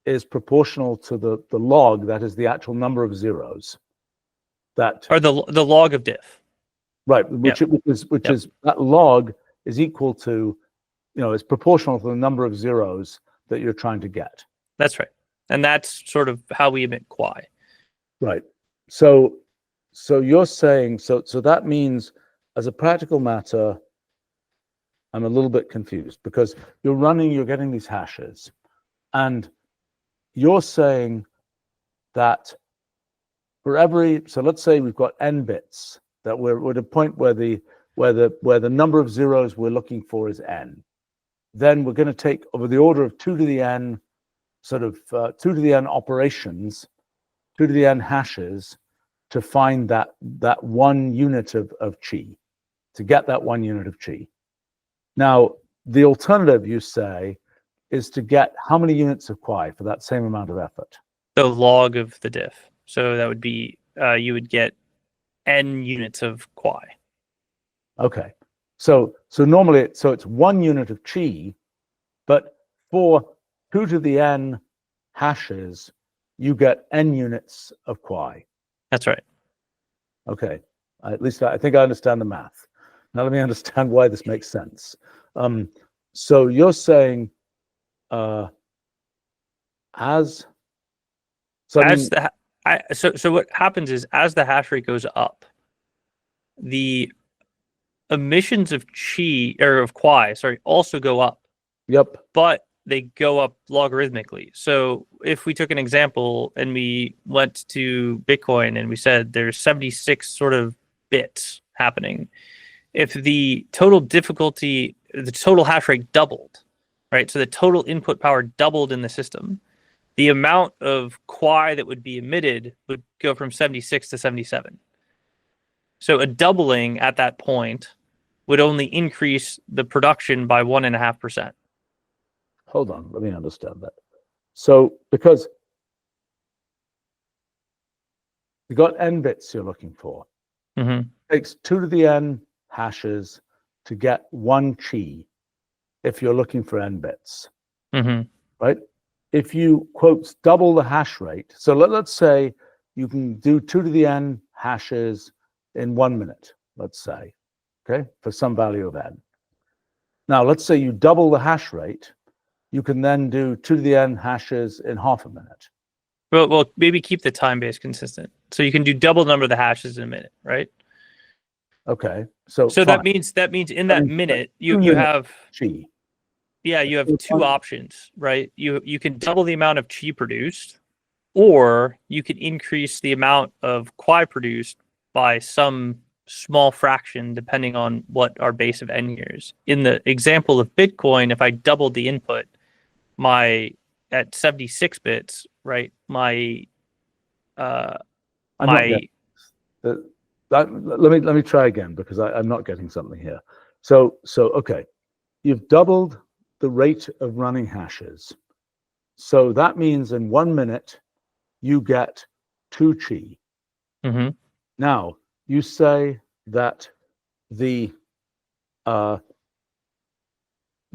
is proportional to the log, that is the actual number of zeros. Or the log of diff. Right, which is that log is equal to, is proportional to the number of zeros that you're trying to get. That's right. And that's sort of how we emit QUAI. Right. So you're saying, so that means as a practical matter, I'm a little bit confused because you're getting these hashes and you're saying that for every, so let's say we've got n bits, that we're at a point where the number of zeros we're looking for is n. Then we're going to take over the order of 2 to the n, sort of 2 to the n operations, 2 to the n hashes to find that 1 unit of chi, to get that 1 unit of chi. Now, the alternative, you say, is to get how many units of quai for that same amount of effort? The log of the diff. So that would be, you would get n units of quai. Okay. So normally, it's 1 unit of chi, but for 2 to the n hashes, you get n units of quai. That's right. Okay. At least I think I understand the math. Now let me understand why this makes sense. So you're saying so what happens is, as the hash rate goes up, the emissions of chi, or of quai, also go up. Yep. But they go up logarithmically. So if we took an example and we went to Bitcoin and we said there's 76 sort of bits happening, if the total difficulty, the total hash rate doubled, right? So the total input power doubled in the system, the amount of quai that would be emitted would go from 76 to 77. So a doubling at that point would only increase the production by 1.5%. Hold on, let me understand that. So because you got n bits you're looking for, Mm-hmm. it takes 2 to the n hashes to get 1 chi if you're looking for n bits, Mm-hmm. right? If you, quotes, double the hash rate, so let's say you can do 2 to the n hashes in 1 minute, let's say, okay, for some value of n. Now, let's say you double the hash rate, you can then do 2 to the n hashes in half a minute. Well, maybe keep the time base consistent. So you can do double number of the hashes in a minute, right? Okay. So that means in that minute you have chi. Yeah, you have 2 options, right? You can double the amount of chi produced, or you can increase the amount of quai produced by some small fraction, depending on what our base of n here is. In the example of Bitcoin, if I doubled the input, at 76 bits, right? Let me try again, because I'm not getting something here. So okay, you've doubled the rate of running hashes. So that means in 1 minute you get 2 chi. Mm-hmm. Now you say that the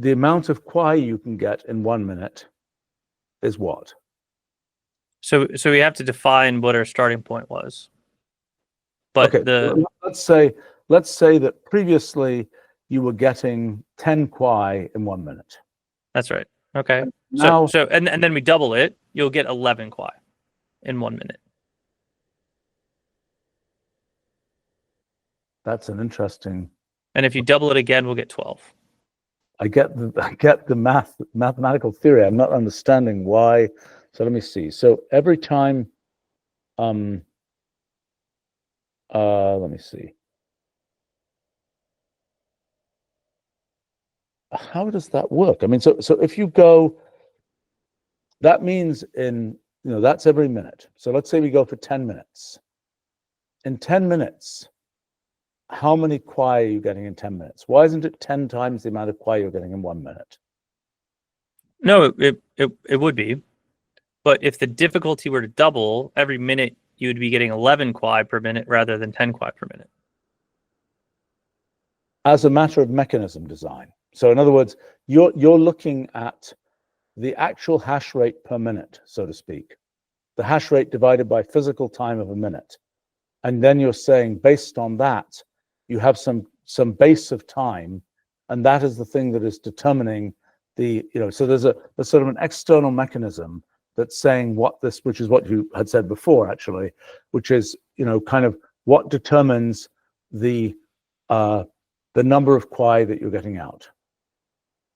amount of quai you can get in 1 minute is what? So we have to define what our starting point was. But okay, let's say that previously you were getting 10 quai in 1 minute. That's right. Okay. Now, and then we double it, you'll get 11 quai in 1 minute. That's an interesting. And if you double it again, we'll get 12. I get the mathematical theory. I'm not understanding why. So let me see. So every time, let me see. How does that work? I mean, so if you go, that means that's every minute. So let's say we go for 10 minutes. In 10 minutes, how many quai are you getting in 10 minutes? Why isn't it 10 times the amount of quai you're getting in 1 minute? No, it would be. But if the difficulty were to double, every minute you would be getting 11 quai per minute rather than 10 quai per minute. As a matter of mechanism design. So in other words, you're looking at the actual hash rate per minute, so to speak, the hash rate divided by physical time of a minute. And then you're saying, based on that, you have some base of time, and that is the thing that is determining so there's sort of an external mechanism that's saying which is what you had said before, actually, which is, kind of what determines the number of quai that you're getting out.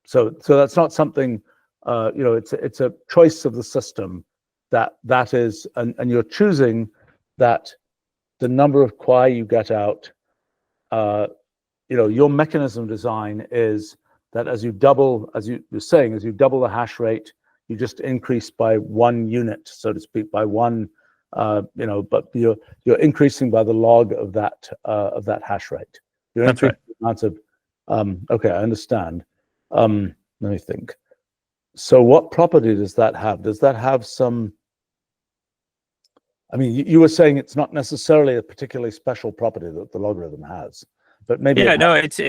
So that's not something, it's a choice of the system that is, and you're choosing that the number of quai you get out, your mechanism design is that as you double the hash rate, you just increase by 1 unit, so to speak, by one but you're increasing by the log of that hash rate. You're That's right. increasing the amount of okay, I understand. Let me think. So what property does that have? Does that have some? I mean, you were saying it's not necessarily a particularly special property that the logarithm has, but maybe it's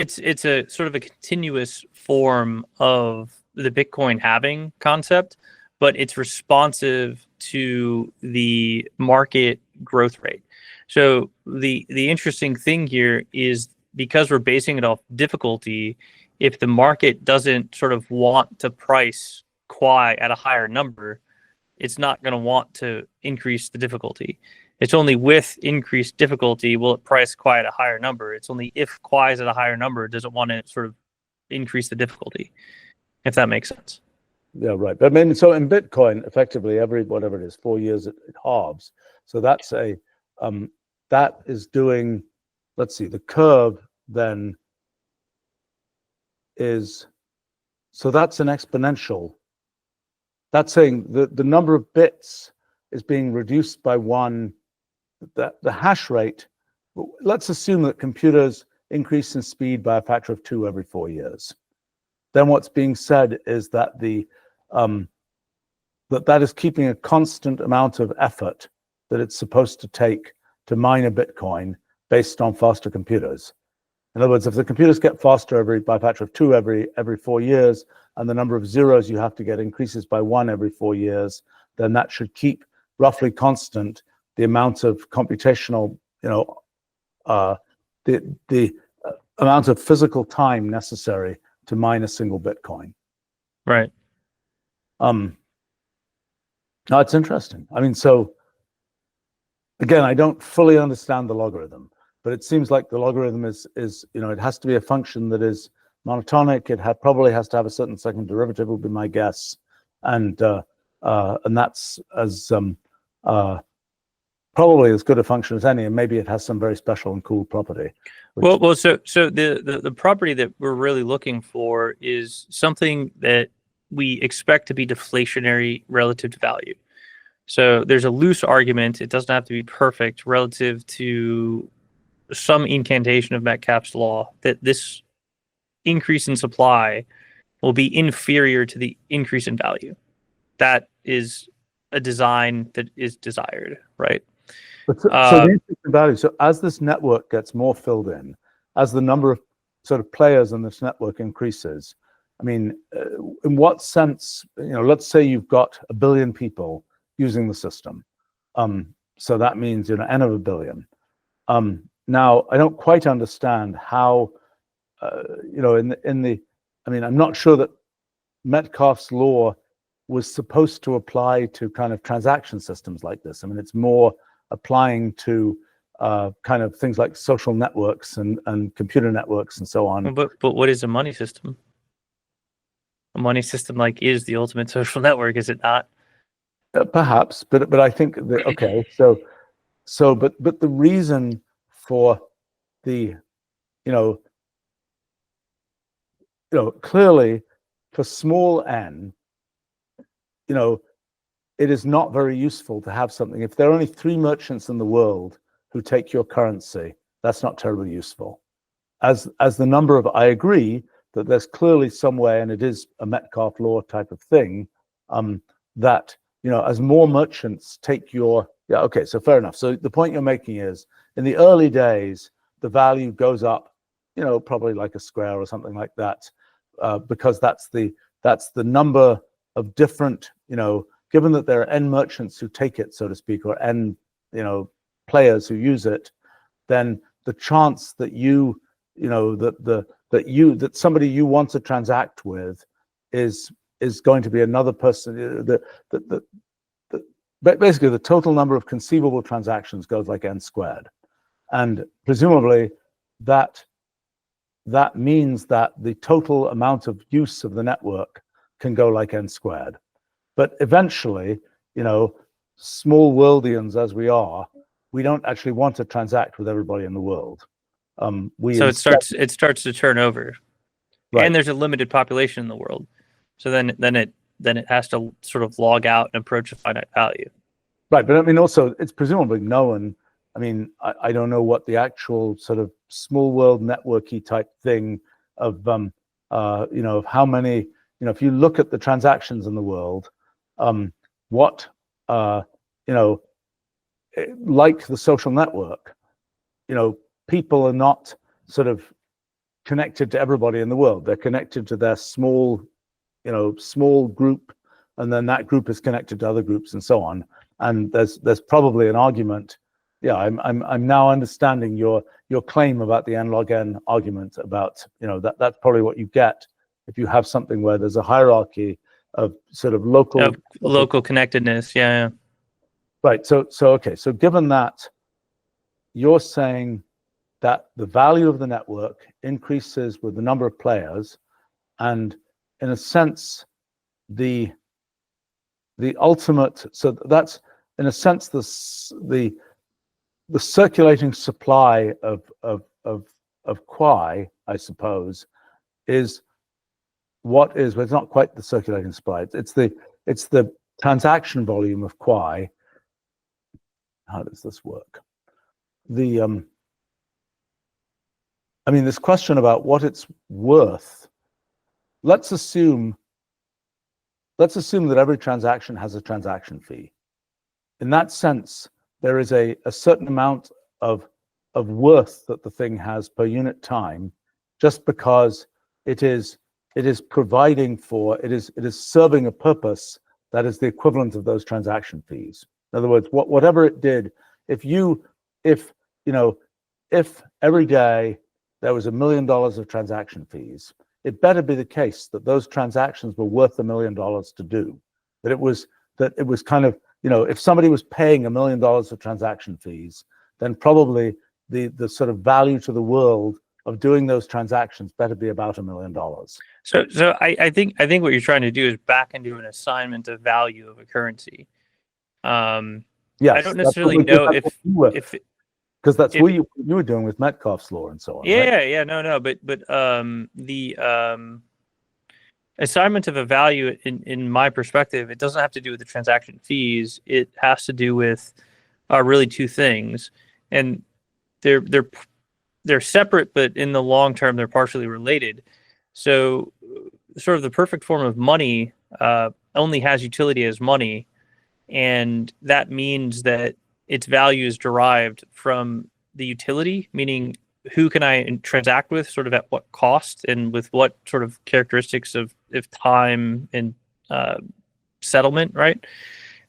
a sort of a continuous form of the Bitcoin halving concept, but it's responsive to the market growth rate. So the interesting thing here is, because we're basing it off difficulty, if the market doesn't sort of want to price QUAI at a higher number, it's not going to want to increase the difficulty. It's only with increased difficulty will it price QUAI at a higher number. It's only if QUAI is at a higher number does it want to sort of increase the difficulty, if that makes sense. Yeah, right. But I mean, so in Bitcoin, effectively every whatever it is, 4 years it halves. So that's that is doing. Let's see, the curve then is. So that's an exponential. That's saying the number of bits is being reduced by one. That the hash rate. Let's assume that computers increase in speed by a factor of 2 every 4 years. Then what's being said is that that is keeping a constant amount of effort that it's supposed to take to mine a Bitcoin based on faster computers. In other words, if the computers get faster by a factor of 2 every 4 years, and the number of zeros you have to get increases by 1 every 4 years, then that should keep roughly constant the amount of computational, the amount of physical time necessary to mine a single Bitcoin. Right. No, it's interesting. I mean, so again, I don't fully understand the logarithm, but it seems like the logarithm is it has to be a function that is monotonic. It probably has to have a certain second derivative, would be my guess, and that's as probably as good a function as any, and maybe it has some very special and cool property. Well, so the property that we're really looking for is something that we expect to be deflationary relative to value. So there's a loose argument, it doesn't have to be perfect, relative to some incantation of Metcalfe's law, that this increase in supply will be inferior to the increase in value. That is a design that is desired, right? So the increase in value, so as this network gets more filled in, as the number of sort of players in this network increases, I mean, in what sense, let's say you've got 1 billion people using the system. So that means, n of 1 billion. Now, I don't quite understand how, I'm not sure that Metcalfe's law was supposed to apply to kind of transaction systems like this. I mean, it's more applying to kind of things like social networks and computer networks and so on. But what is a money system? A money system is the ultimate social network, is it not? Perhaps, but I think that okay. But the reason for the clearly for small n, it is not very useful to have something. If there are only 3 merchants in the world who take your currency, that's not terribly useful. As the number of, I agree that there's clearly some way, and it is a Metcalfe law type of thing, that as more merchants take your, okay, so fair enough. So the point you're making is, in the early days, the value goes up, probably like a square or something like that, because that's the number of different, given that there are n merchants who take it, so to speak, or n, players who use it, then the chance that that somebody you want to transact with is going to be another person. Basically, the total number of conceivable transactions goes like n squared, and presumably that means that the total amount of use of the network can go like n squared. But eventually, small worldians as we are, we don't actually want to transact with everybody in the world. So it starts to turn over, right. And there's a limited population in the world, so then it has to sort of log out and approach a finite value. Right, but I mean, also, it's presumably known. I mean, I don't know what the actual sort of small world networky type thing of, of how many, if you look at the transactions in the world, what, like the social network, people are not sort of connected to everybody in the world. They're connected to their small group, and then that group is connected to other groups and so on. And there's probably an argument. Yeah, I'm now understanding your claim about the n log n argument about, that's probably what you get if you have something where there's a hierarchy of sort of local connectedness. Yeah. Right. So okay. So given that, you're saying that the value of the network increases with the number of players, and in a sense, the ultimate. So that's in a sense the circulating supply of QUAI, I suppose, is what is. Well, it's not quite the circulating supply. It's the transaction volume of QUAI. How does this work? I mean, this question about what it's worth. Let's assume that every transaction has a transaction fee. In that sense, there is a certain amount of worth that the thing has per unit time, just because it is providing for, it is serving a purpose that is the equivalent of those transaction fees. In other words, whatever it did, if every day there was $1 million of transaction fees, it better be the case that those transactions were worth $1 million to do. That it was kind of, if somebody was paying $1 million of transaction fees, then probably the sort of value to the world of doing those transactions better be about $1 million. So I think what you're trying to do is back into an assignment of value of a currency. Yes, I don't necessarily know if because that's what you were doing with Metcalfe's law and so on. Yeah, right? yeah, no, but the assignment of a value, in my perspective, it doesn't have to do with the transaction fees. It has to do with really two things, and they're separate, but in the long term, they're partially related. So, sort of the perfect form of money only has utility as money, and that means that its value is derived from the utility, meaning who can I transact with, sort of at what cost, and with what sort of characteristics of time and settlement, right?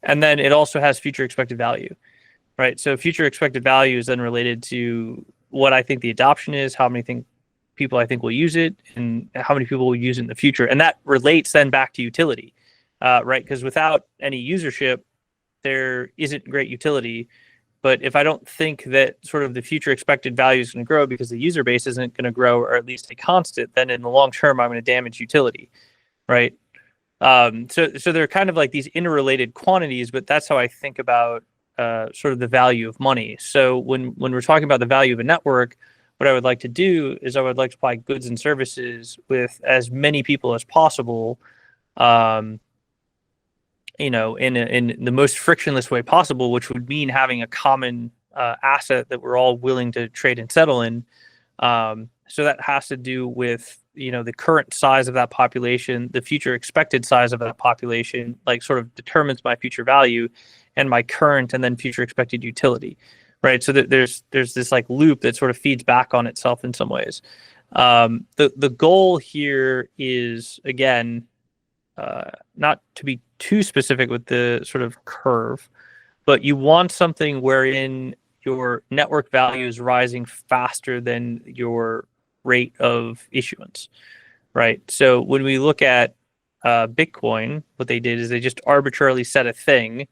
And then it also has future expected value, right? So future expected value is then related to what I think the adoption is, how many people I think will use it, and how many people will use it in the future. And that relates then back to utility, right? Because without any usership, there isn't great utility. But if I don't think that sort of the future expected value is going to grow because the user base isn't going to grow, or at least a constant, then in the long term, I'm going to damage utility, right? So they're kind of like these interrelated quantities, but that's how I think about sort of the value of money. So when we're talking about the value of a network, what I would like to do is I would like to apply goods and services with as many people as possible, in the most frictionless way possible, which would mean having a common asset that we're all willing to trade and settle in. So that has to do with, the current size of that population, the future expected size of that population, like sort of determines my future value, and my current and then future expected utility, right? So that there's this like loop that sort of feeds back on itself in some ways. The goal here is, again, not to be too specific with the sort of curve, but you want something wherein your network value is rising faster than your rate of issuance, right? So when we look at Bitcoin, what they did is they just arbitrarily set a thing,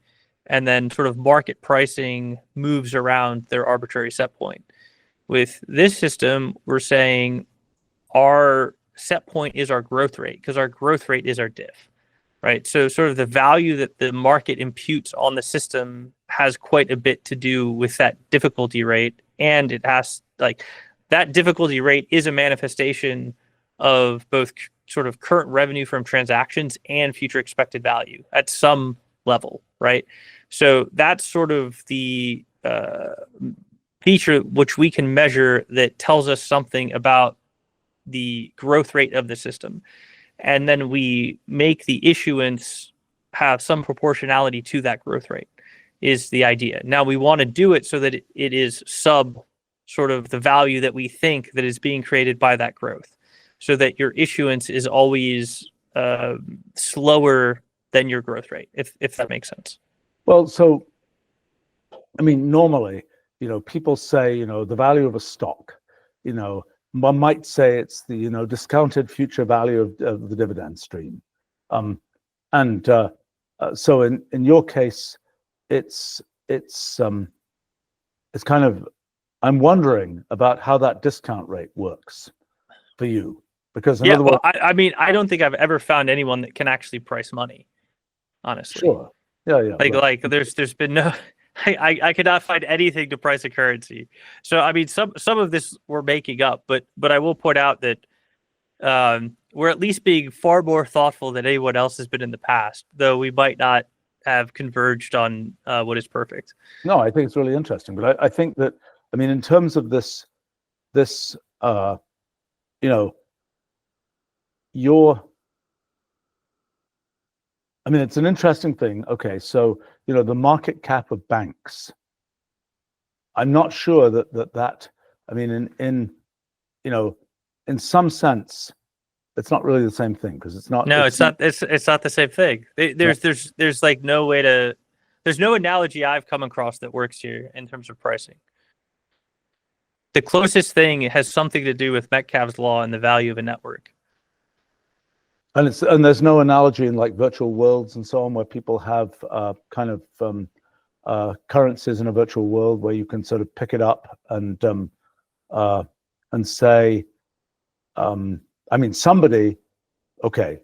and then sort of market pricing moves around their arbitrary set point. With this system, we're saying our set point is our growth rate, because our growth rate is our diff. Right. So sort of the value that the market imputes on the system has quite a bit to do with that difficulty rate. And it has, like, that difficulty rate is a manifestation of both sort of current revenue from transactions and future expected value at some level. Right. So that's sort of the feature which we can measure that tells us something about the growth rate of the system. And then we make the issuance have some proportionality to that growth rate is the idea. Now we want to do it so that it is sub sort of the value that we think that is being created by that growth, so that your issuance is always slower than your growth rate, if that makes sense. Well, so, I mean, normally, people say, the value of a stock, one might say it's the, discounted future value of the dividend stream. So in your case, it's kind of, I'm wondering about how that discount rate works for you, because in other words, I mean, I don't think I've ever found anyone that can actually price money, honestly. Sure. Yeah. Like there's been no, I could not find anything to price a currency. So I mean, some of this we're making up, but I will point out that we're at least being far more thoughtful than anyone else has been in the past, though we might not have converged on what is perfect. No, I think it's really interesting, but I think that, I mean, in terms of this, it's an interesting thing. Okay, so the market cap of banks, I'm not sure that I mean, in some sense, it's not really the same thing, because it's not. No, it's not the same thing. There's like no way to. There's no analogy I've come across that works here in terms of pricing. The closest thing has something to do with Metcalfe's law and the value of a network. And there's no analogy in like virtual worlds and so on, where people have kind of currencies in a virtual world where you can sort of pick it up and say, I mean, somebody, okay,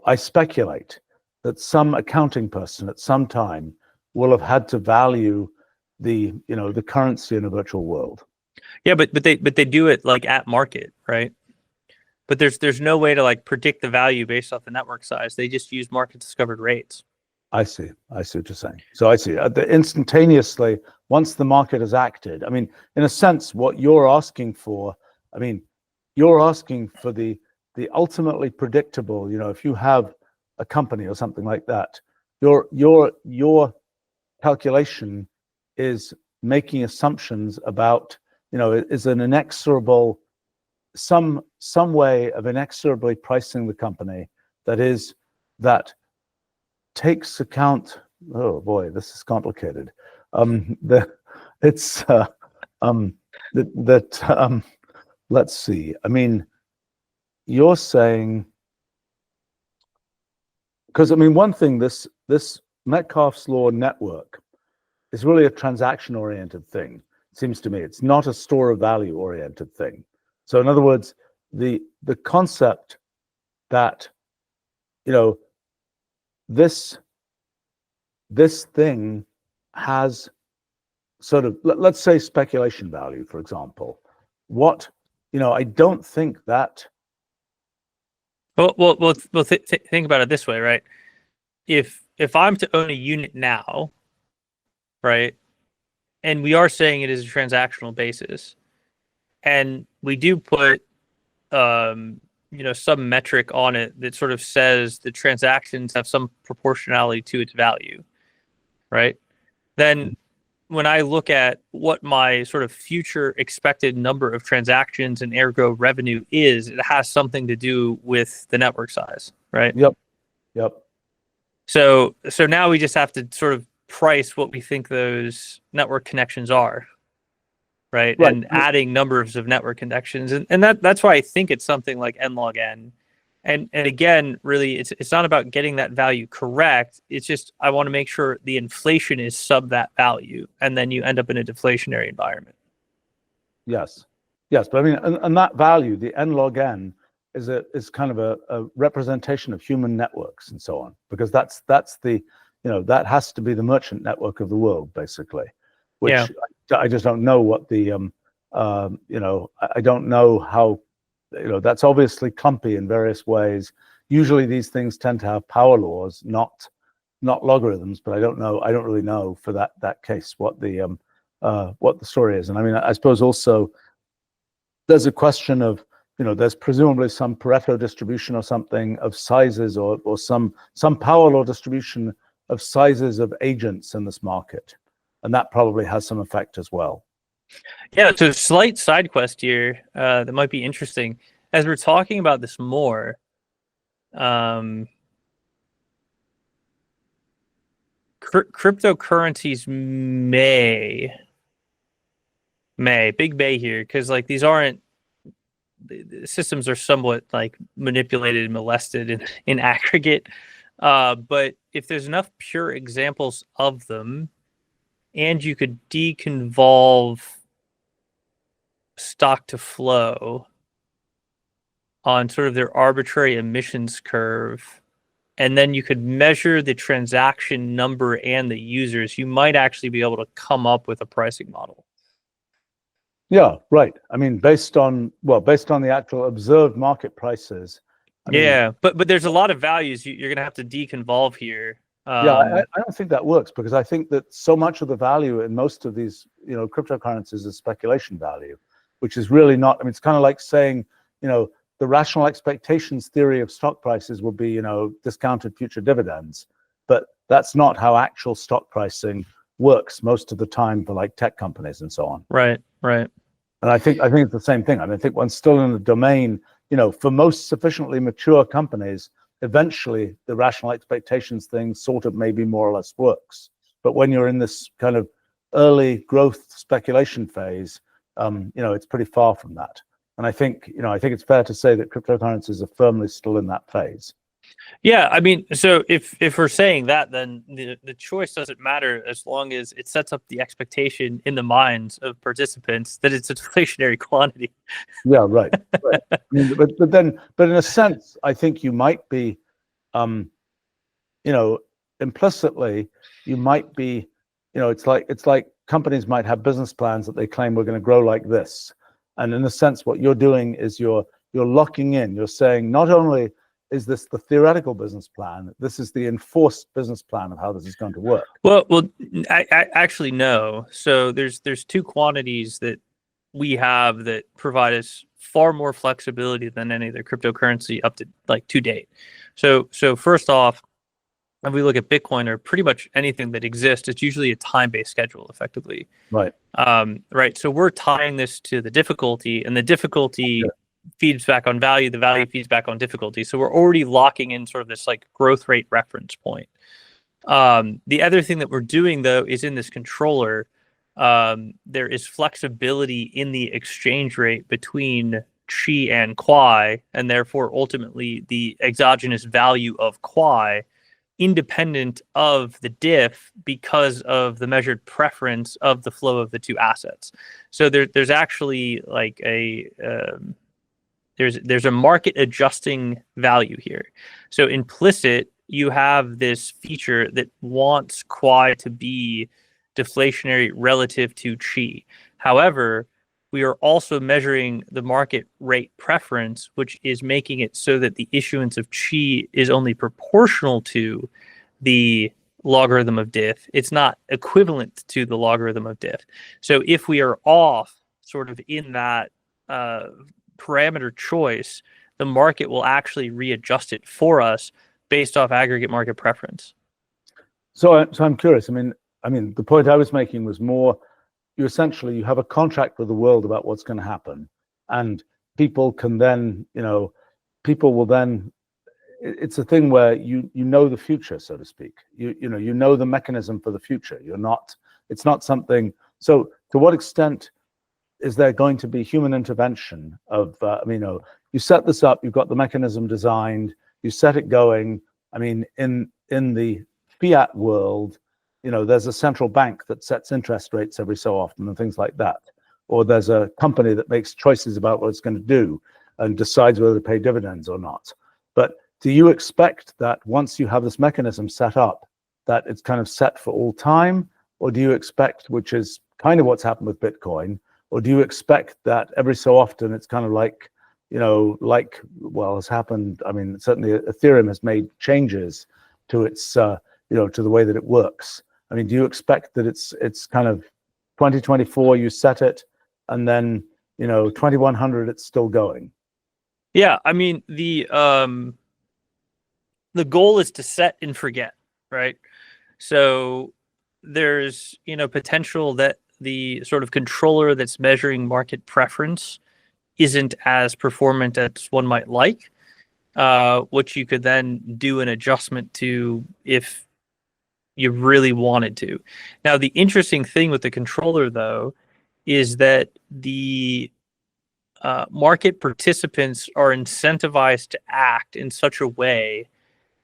I speculate that some accounting person at some time will have had to value the currency in a virtual world. Yeah, but they do it like at market, right? But there's no way to like predict the value based off the network size. They just use market discovered rates. I see what you're saying. So I see instantaneously, once the market has acted, I mean, in a sense, what you're asking for, I mean, you're asking for the ultimately predictable, if you have a company or something like that, your calculation is making assumptions about, is an inexorable, some way of inexorably pricing the company that takes account. Oh boy, this is complicated. Let's see. I mean, you're saying, because I mean, one thing, this Metcalfe's law network is really a transaction-oriented thing. It seems to me it's not a store of value-oriented thing. So in other words, the concept that this thing has sort of, let's say, speculation value, for example. I don't think that. Well, think about it this way, right? If I'm to own a unit now, right, and we are saying it is a transactional basis, and we do put some metric on it that sort of says the transactions have some proportionality to its value, right? Then when I look at what my sort of future expected number of transactions and ergo revenue is, it has something to do with the network size, right? Yep. So now we just have to sort of price what we think those network connections are, right? And adding numbers of network connections, and that's why I think it's something like n log n. And again, really, it's not about getting that value correct. It's just I want to make sure the inflation is sub that value, and then you end up in a deflationary environment. Yes, but I mean, and that value, the n log n, is kind of a representation of human networks and so on, because that's the that has to be the merchant network of the world, basically. Which I just don't know what the I don't know how. That's obviously clumpy in various ways. Usually these things tend to have power laws, not not logarithms, but I don't really know for that case what the story is. And I mean, I suppose also there's a question of, there's presumably some Pareto distribution or something of sizes, or some power law distribution of sizes of agents in this market, and that probably has some effect as well. Yeah, so slight side quest here that might be interesting. As we're talking about this more, cryptocurrencies may big may here, because like these aren't, the systems are somewhat like manipulated and molested in aggregate, but if there's enough pure examples of them, and you could deconvolve stock to flow on sort of their arbitrary emissions curve, and then you could measure the transaction number and the users, you might actually be able to come up with a pricing model. Yeah, right. I mean, based on the actual observed market prices. But there's a lot of values you're going to have to deconvolve here. I don't think that works, because I think that so much of the value in most of these, cryptocurrencies is speculation value, which is really not. I mean, it's kind of like saying, the rational expectations theory of stock prices will be, discounted future dividends, but that's not how actual stock pricing works most of the time for like tech companies and so on. Right. And I think it's the same thing. I mean, I think one's still in the domain, for most sufficiently mature companies, eventually the rational expectations thing sort of maybe more or less works. But when you're in this kind of early growth speculation phase, it's pretty far from that. And I think it's fair to say that cryptocurrencies are firmly still in that phase. Yeah, I mean, so if we're saying that, then the choice doesn't matter as long as it sets up the expectation in the minds of participants that it's a deflationary quantity. Yeah, right. I mean, but in a sense, I think you might be, implicitly, you might be, it's like companies might have business plans that they claim we're going to grow like this, and in a sense, what you're doing is you're locking in. You're saying not only is this the theoretical business plan, this is the enforced business plan of how this is going to work. Well, I actually no. So there's two quantities that we have that provide us far more flexibility than any other cryptocurrency up to date. So first off, if we look at Bitcoin or pretty much anything that exists, it's usually a time-based schedule, effectively. Right. Right. So we're tying this to the difficulty, and the difficulty feeds back on value, the value feeds back on difficulty. So we're already locking in sort of this like growth rate reference point. The other thing that we're doing, though, is in this controller, there is flexibility in the exchange rate between QI and QUAI, and therefore ultimately the exogenous value of QUAI, independent of the diff, because of the measured preference of the flow of the two assets. So there's actually like there's a market adjusting value here. So implicit, you have this feature that wants QUAI to be deflationary relative to QI. However, we are also measuring the market rate preference, which is making it so that the issuance of QI is only proportional to the logarithm of diff. It's not equivalent to the logarithm of diff. So if we are off sort of in that parameter choice, the market will actually readjust it for us based off aggregate market preference. So I'm curious. I mean, the point I was making was more, you have a contract with the world about what's going to happen, and people can then, people will then, it's a thing where you know the future, so to speak. You know the mechanism for the future. It's not something. So to what extent is there going to be human intervention of, you set this up, you've got the mechanism designed, you set it going. I mean, in the fiat world, there's a central bank that sets interest rates every so often and things like that. Or there's a company that makes choices about what it's going to do and decides whether to pay dividends or not. But do you expect that once you have this mechanism set up, that it's kind of set for all time? Or do you expect, which is kind of what's happened with Bitcoin, or do you expect that every so often it's kind of like, has happened? I mean, certainly Ethereum has made changes to its to the way that it works? I mean, do you expect that it's kind of 2024 you set it, and then 2100 it's still going? Yeah, I mean the goal is to set and forget, right? So there's potential that the sort of controller that's measuring market preference isn't as performant as one might like, which you could then do an adjustment to if you really wanted to. Now, the interesting thing with the controller, though, is that the market participants are incentivized to act in such a way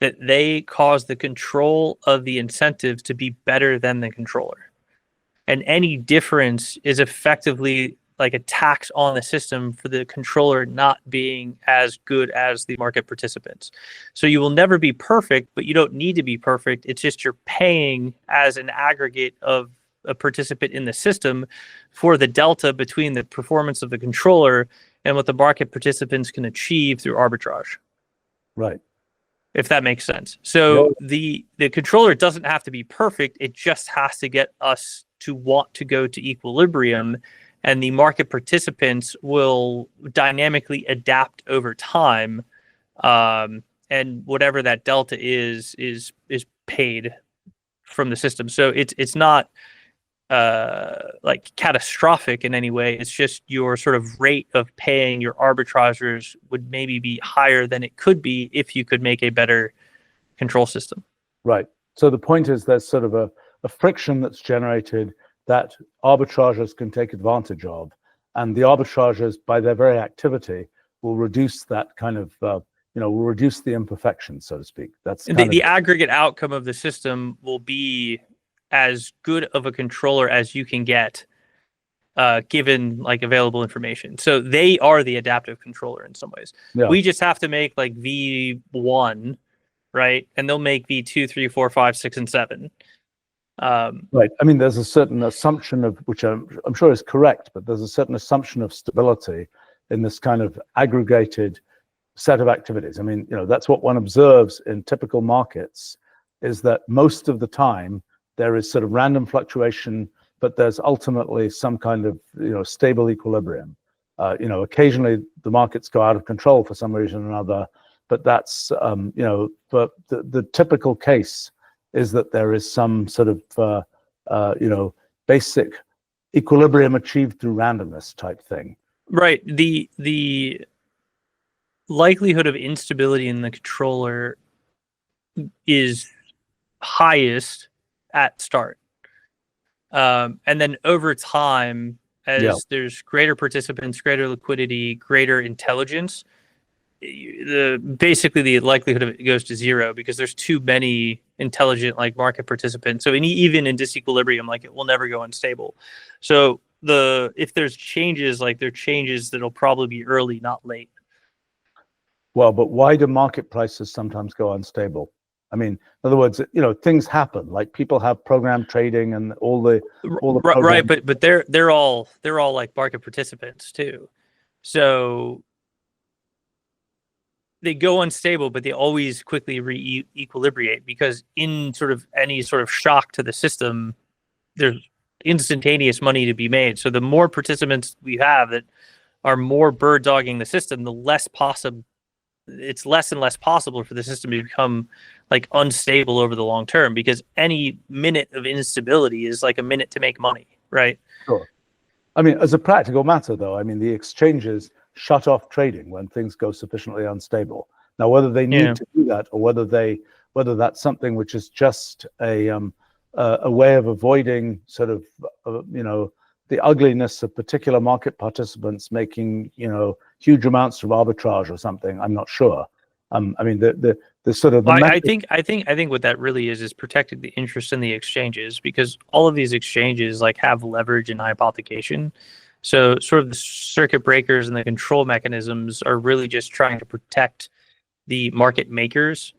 that they cause the control of the incentives to be better than the controller. And any difference is effectively like a tax on the system for the controller not being as good as the market participants. So you will never be perfect, but you don't need to be perfect. It's just you're paying as an aggregate of a participant in the system for the delta between the performance of the controller and what the market participants can achieve through arbitrage. Right. If that makes sense. So the controller doesn't have to be perfect. It just has to get us to want to go to equilibrium, and the market participants will dynamically adapt over time. And whatever that delta is paid from the system. So it's not like catastrophic in any way. It's just your sort of rate of paying your arbitrageurs would maybe be higher than it could be if you could make a better control system. Right. So the point is there's sort of a friction that's generated that arbitrageurs can take advantage of, and the arbitrageurs, by their very activity, will reduce that kind of will reduce the imperfection, so to speak. That's the aggregate outcome of the system will be as good of a controller as you can get, given like available information. So they are the adaptive controller in some ways. Yeah. We just have to make like V1, right? And they'll make V2, 3, 4, 5, 6, and 7. Right. I mean, there's a certain assumption of, which I'm sure is correct, but there's a certain assumption of stability in this kind of aggregated set of activities. I mean, that's what one observes in typical markets, is that most of the time there is sort of random fluctuation, but there's ultimately some kind of stable equilibrium. Occasionally the markets go out of control for some reason or another, but that's but the typical case is that there is some sort of basic equilibrium achieved through randomness type thing. Right. The likelihood of instability in the controller is highest at start, and then over time, as there's greater participants, greater liquidity, greater intelligence, basically the likelihood of it goes to zero, because there's too many intelligent like market participants. So even in disequilibrium, like it will never go unstable. So if there's changes, like there are changes that'll probably be early, not late. Well, but why do market prices sometimes go unstable? I mean, in other words, things happen. Like people have program trading and all the right, but they're all like market participants too. So they go unstable, but they always quickly re-equilibrate, because in sort of any sort of shock to the system, there's instantaneous money to be made. So the more participants we have that are more bird dogging the system, the less possible. It's less and less possible for the system to become like unstable over the long term, because any minute of instability is like a minute to make money, right? Sure. I mean, as a practical matter, though, I mean, the exchanges shut off trading when things go sufficiently unstable. Now, whether they need to do that, or whether that's something which is just a way of avoiding sort of the ugliness of particular market participants making huge amounts of arbitrage or something, I'm not sure. I mean, the sort of I think what that really is protecting the interest in the exchanges, because all of these exchanges like have leverage and hypothecation. So sort of the circuit breakers and the control mechanisms are really just trying to protect the market makers,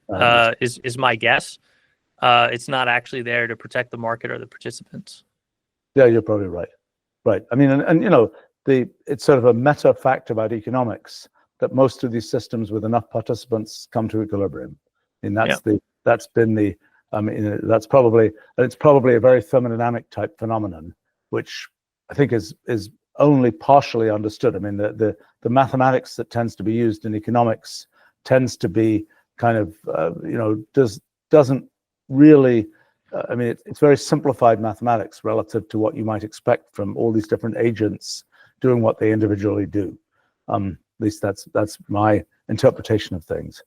is my guess. It's not actually there to protect the market or the participants. Yeah, you're probably right. Right. I mean, and it's sort of a meta fact about economics that most of these systems with enough participants come to equilibrium. And that's been the I mean, it's probably a very thermodynamic type phenomenon, which I think is only partially understood. I mean, the mathematics that tends to be used in economics tends to be kind of doesn't really. I mean, it's very simplified mathematics relative to what you might expect from all these different agents doing what they individually do. At least that's my interpretation of things.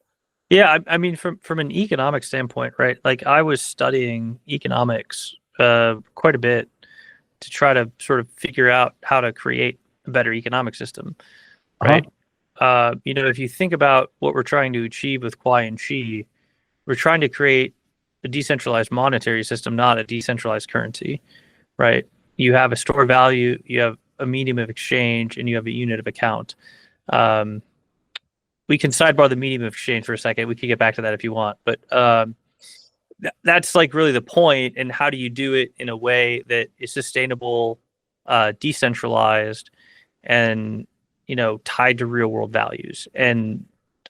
Yeah, I mean, from an economic standpoint, right? Like I was studying economics quite a bit to try to sort of figure out how to create a better economic system, right? If you think about what we're trying to achieve with QUAI and QI, we're trying to create a decentralized monetary system, not a decentralized currency, right? You have a store value, you have a medium of exchange, and you have a unit of account. We can sidebar the medium of exchange for a second. We could get back to that if you want, but that's like really the point. And how do you do it in a way that is sustainable, decentralized, and tied to real world values? And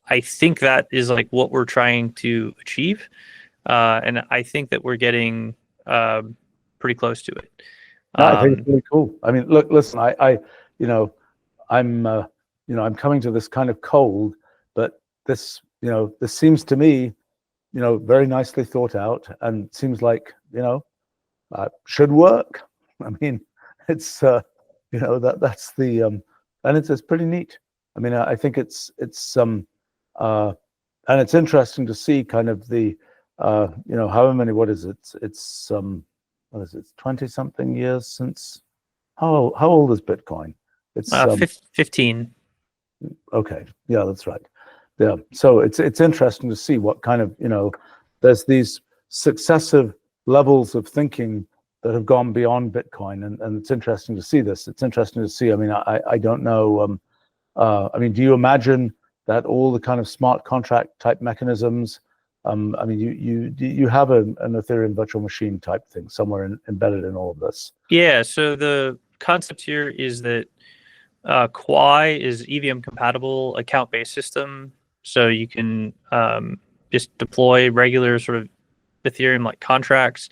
I think that is like what we're trying to achieve. And I think that we're getting pretty close to it. No, I think it's really cool. I mean, look, listen, I'm coming to this kind of cold, but this seems to me, very nicely thought out, and seems like, should work. I mean, it's, that's the, and it's pretty neat. I mean, I think it's and it's interesting to see kind of the, however many, what is it? It's, what is it? 20 something years since, how old is Bitcoin? It's 15. Okay. Yeah, that's right. Yeah. So it's interesting to see what kind of, there's these successive levels of thinking that have gone beyond Bitcoin. And it's interesting to see this. It's interesting to see. I mean, I don't know. I mean, do you imagine that all the kind of smart contract type mechanisms, I mean, you have an Ethereum virtual machine type thing somewhere embedded in all of this? Yeah. So the concept here is that QUAI is EVM compatible account-based system. So you can just deploy regular sort of Ethereum like contracts.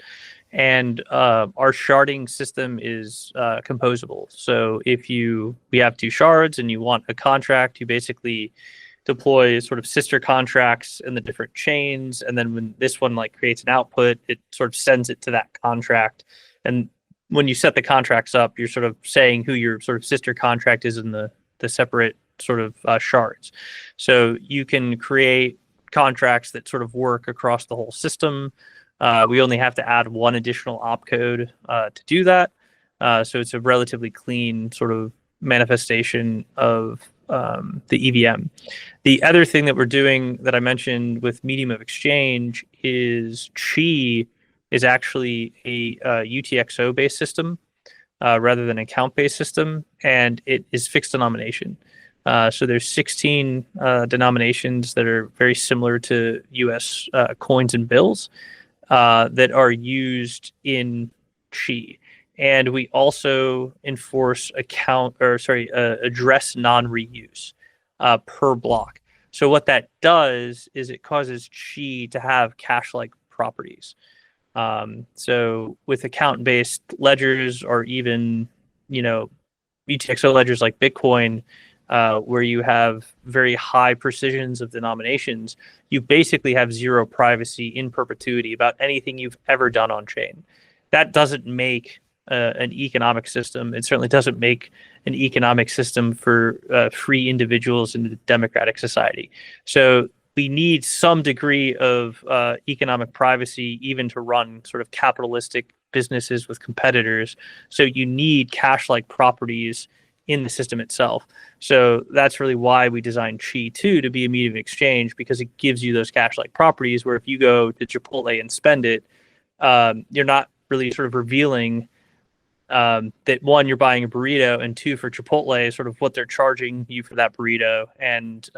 And our sharding system is composable. So if we have 2 shards and you want a contract, you basically deploy sort of sister contracts in the different chains. And then when this one like creates an output, it sort of sends it to that contract. And when you set the contracts up, you're sort of saying who your sort of sister contract is in the separate sort of shards. So you can create contracts that sort of work across the whole system. We only have to add 1 additional opcode to do that. So it's a relatively clean sort of manifestation of the EVM. The other thing that we're doing that I mentioned with medium of exchange is QI is actually a UTXO based system rather than account based system, and it is fixed denomination. So there's 16 denominations that are very similar to US coins and bills that are used in QI. And we also enforce address non-reuse per block. So what that does is it causes QI to have cash-like properties. So with account-based ledgers, or even UTXO ledgers like Bitcoin, where you have very high precisions of denominations, you basically have zero privacy in perpetuity about anything you've ever done on chain. That doesn't make an economic system. It certainly doesn't make an economic system for free individuals in a democratic society. So we need some degree of economic privacy even to run sort of capitalistic businesses with competitors. So you need cash-like properties in the system itself. So that's really why we designed QI 2 to be a medium of exchange, because it gives you those cash-like properties where if you go to Chipotle and spend it, you're not really sort of revealing that, 1, you're buying a burrito, and 2, for Chipotle, sort of what they're charging you for that burrito, and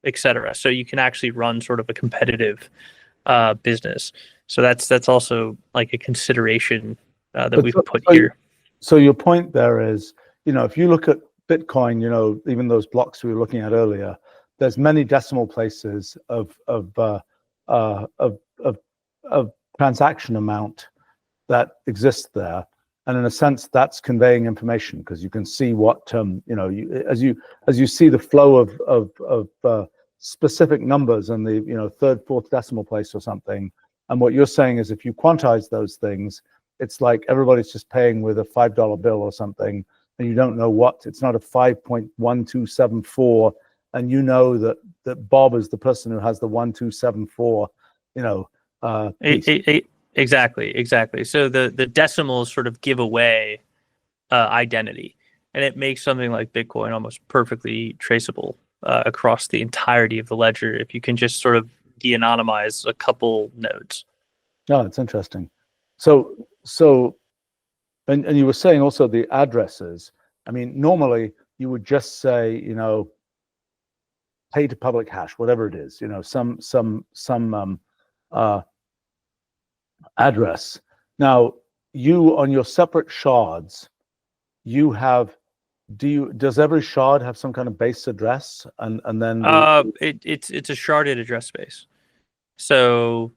et cetera. So you can actually run sort of a competitive business. So that's also like a consideration that we've put here. So your point there is, if you look at Bitcoin, even those blocks we were looking at earlier, there's many decimal places of transaction amount that exists there, and in a sense, that's conveying information because you can see what as you see the flow of specific numbers in the third, fourth decimal place or something. And what you're saying is, if you quantize those things, it's like everybody's just paying with a $5 bill or something, and you don't know what. It's not a 5.1274, and you know that Bob is the person who has the 1274. Exactly. So the decimals sort of give away identity, and it makes something like Bitcoin almost perfectly traceable across the entirety of the ledger if you can just sort of de-anonymize a couple nodes. Oh, it's interesting. So and you were saying also the addresses. I mean, normally you would just say, pay to public hash, whatever it is, some address. Now, you on your separate shards, you have. Does every shard have some kind of base address, and then it's a sharded address space. So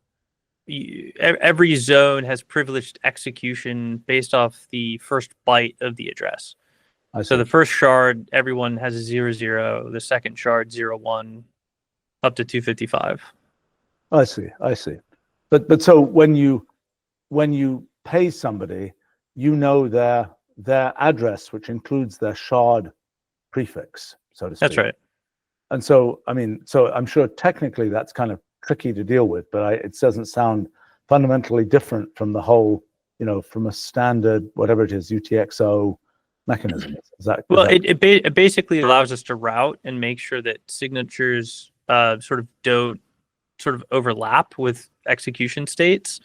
every zone has privileged execution based off the first byte of the address. So the first shard, everyone has a 00. The second shard, 01, up to 255. I see. But so when you pay somebody, their address, which includes their shard prefix, so to speak. That's right. And so, so I'm sure technically that's kind of tricky to deal with, but it doesn't sound fundamentally different from the whole, from a standard, whatever it is, UTXO mechanism. It basically allows us to route and make sure that signatures don't overlap with execution states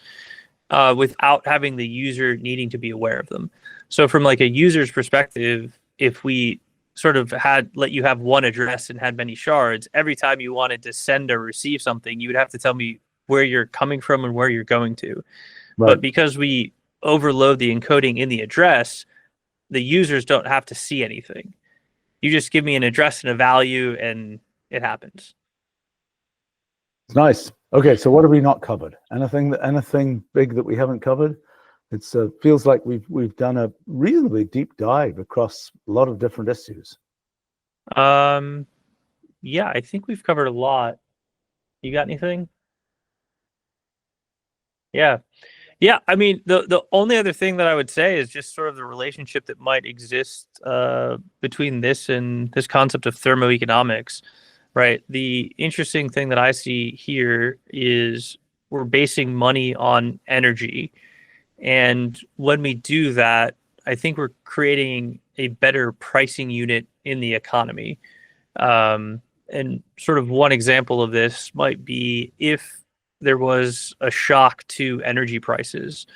without having the user needing to be aware of them. So from like a user's perspective, if we sort of let you have one address and had many shards, every time you wanted to send or receive something, you would have to tell me where you're coming from and where you're going to. Right. But because we overload the encoding in the address, the users don't have to see anything. You just give me an address and a value and it happens. Nice. Okay, so what have we not covered? Anything big that we haven't covered? It feels like we've done a reasonably deep dive across a lot of different issues. Yeah, I think we've covered a lot. You got anything? Yeah. I mean, the only other thing that I would say is just sort of the relationship that might exist between this and this concept of thermoeconomics, right? The interesting thing that I see here is we're basing money on energy. And when we do that, I think we're creating a better pricing unit in the economy. And sort of one example of this might be if there was a shock to energy prices.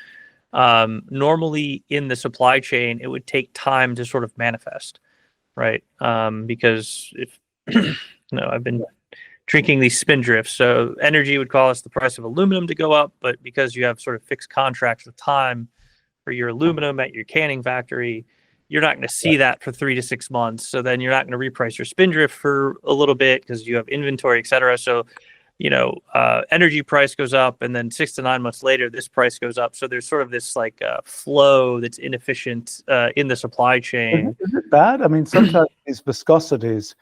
Normally in the supply chain, it would take time to sort of manifest, right? Because if I've been drinking these spindrifts, so energy would cause the price of aluminum to go up, but because you have sort of fixed contracts with time for your aluminum at your canning factory, you're not going to see that for 3 to 6 months. So then you're not going to reprice your spindrift for a little bit because you have inventory, et cetera. So energy price goes up, and then 6 to 9 months later, this price goes up. So there's sort of this like flow that's inefficient in the supply chain. Is it bad? I mean, sometimes these viscosities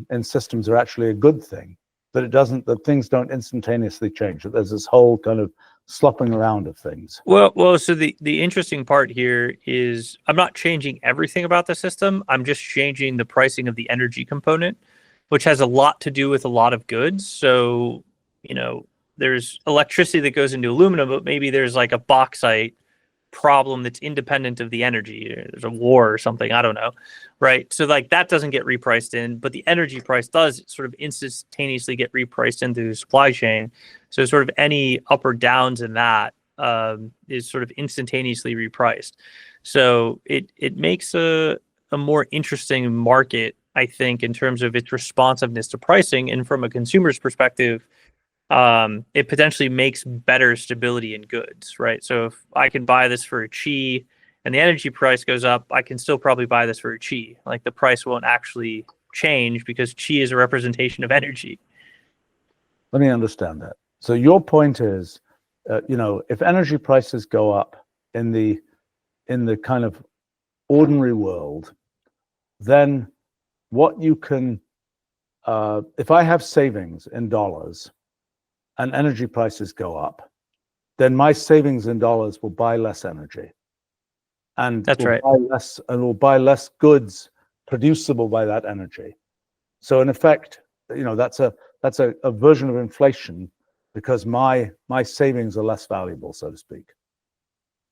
in systems are actually a good thing, that things don't instantaneously change. That there's this whole kind of slopping around of things. Well, so the interesting part here is I'm not changing everything about the system. I'm just changing the pricing of the energy component, which has a lot to do with a lot of goods. So, there's electricity that goes into aluminum, but maybe there's like a bauxite problem that's independent of the energy. There's a war or something, I don't know, right? So like that doesn't get repriced in, but the energy price does sort of instantaneously get repriced into the supply chain. So sort of any up or downs in that is sort of instantaneously repriced. So it makes a more interesting market, I think, in terms of its responsiveness to pricing. And from a consumer's perspective, it potentially makes better stability in goods, right? So if I can buy this for a chi and the energy price goes up, I can still probably buy this for a chi. Like the price won't actually change because chi is a representation of energy. Let me understand that. So your point is if energy prices go up in the kind of ordinary world, then what you can, if I have savings in dollars and energy prices go up, then my savings in dollars will buy less energy, and That's right. will buy less goods producible by that energy. So in effect, that's a version of inflation, because my savings are less valuable, so to speak.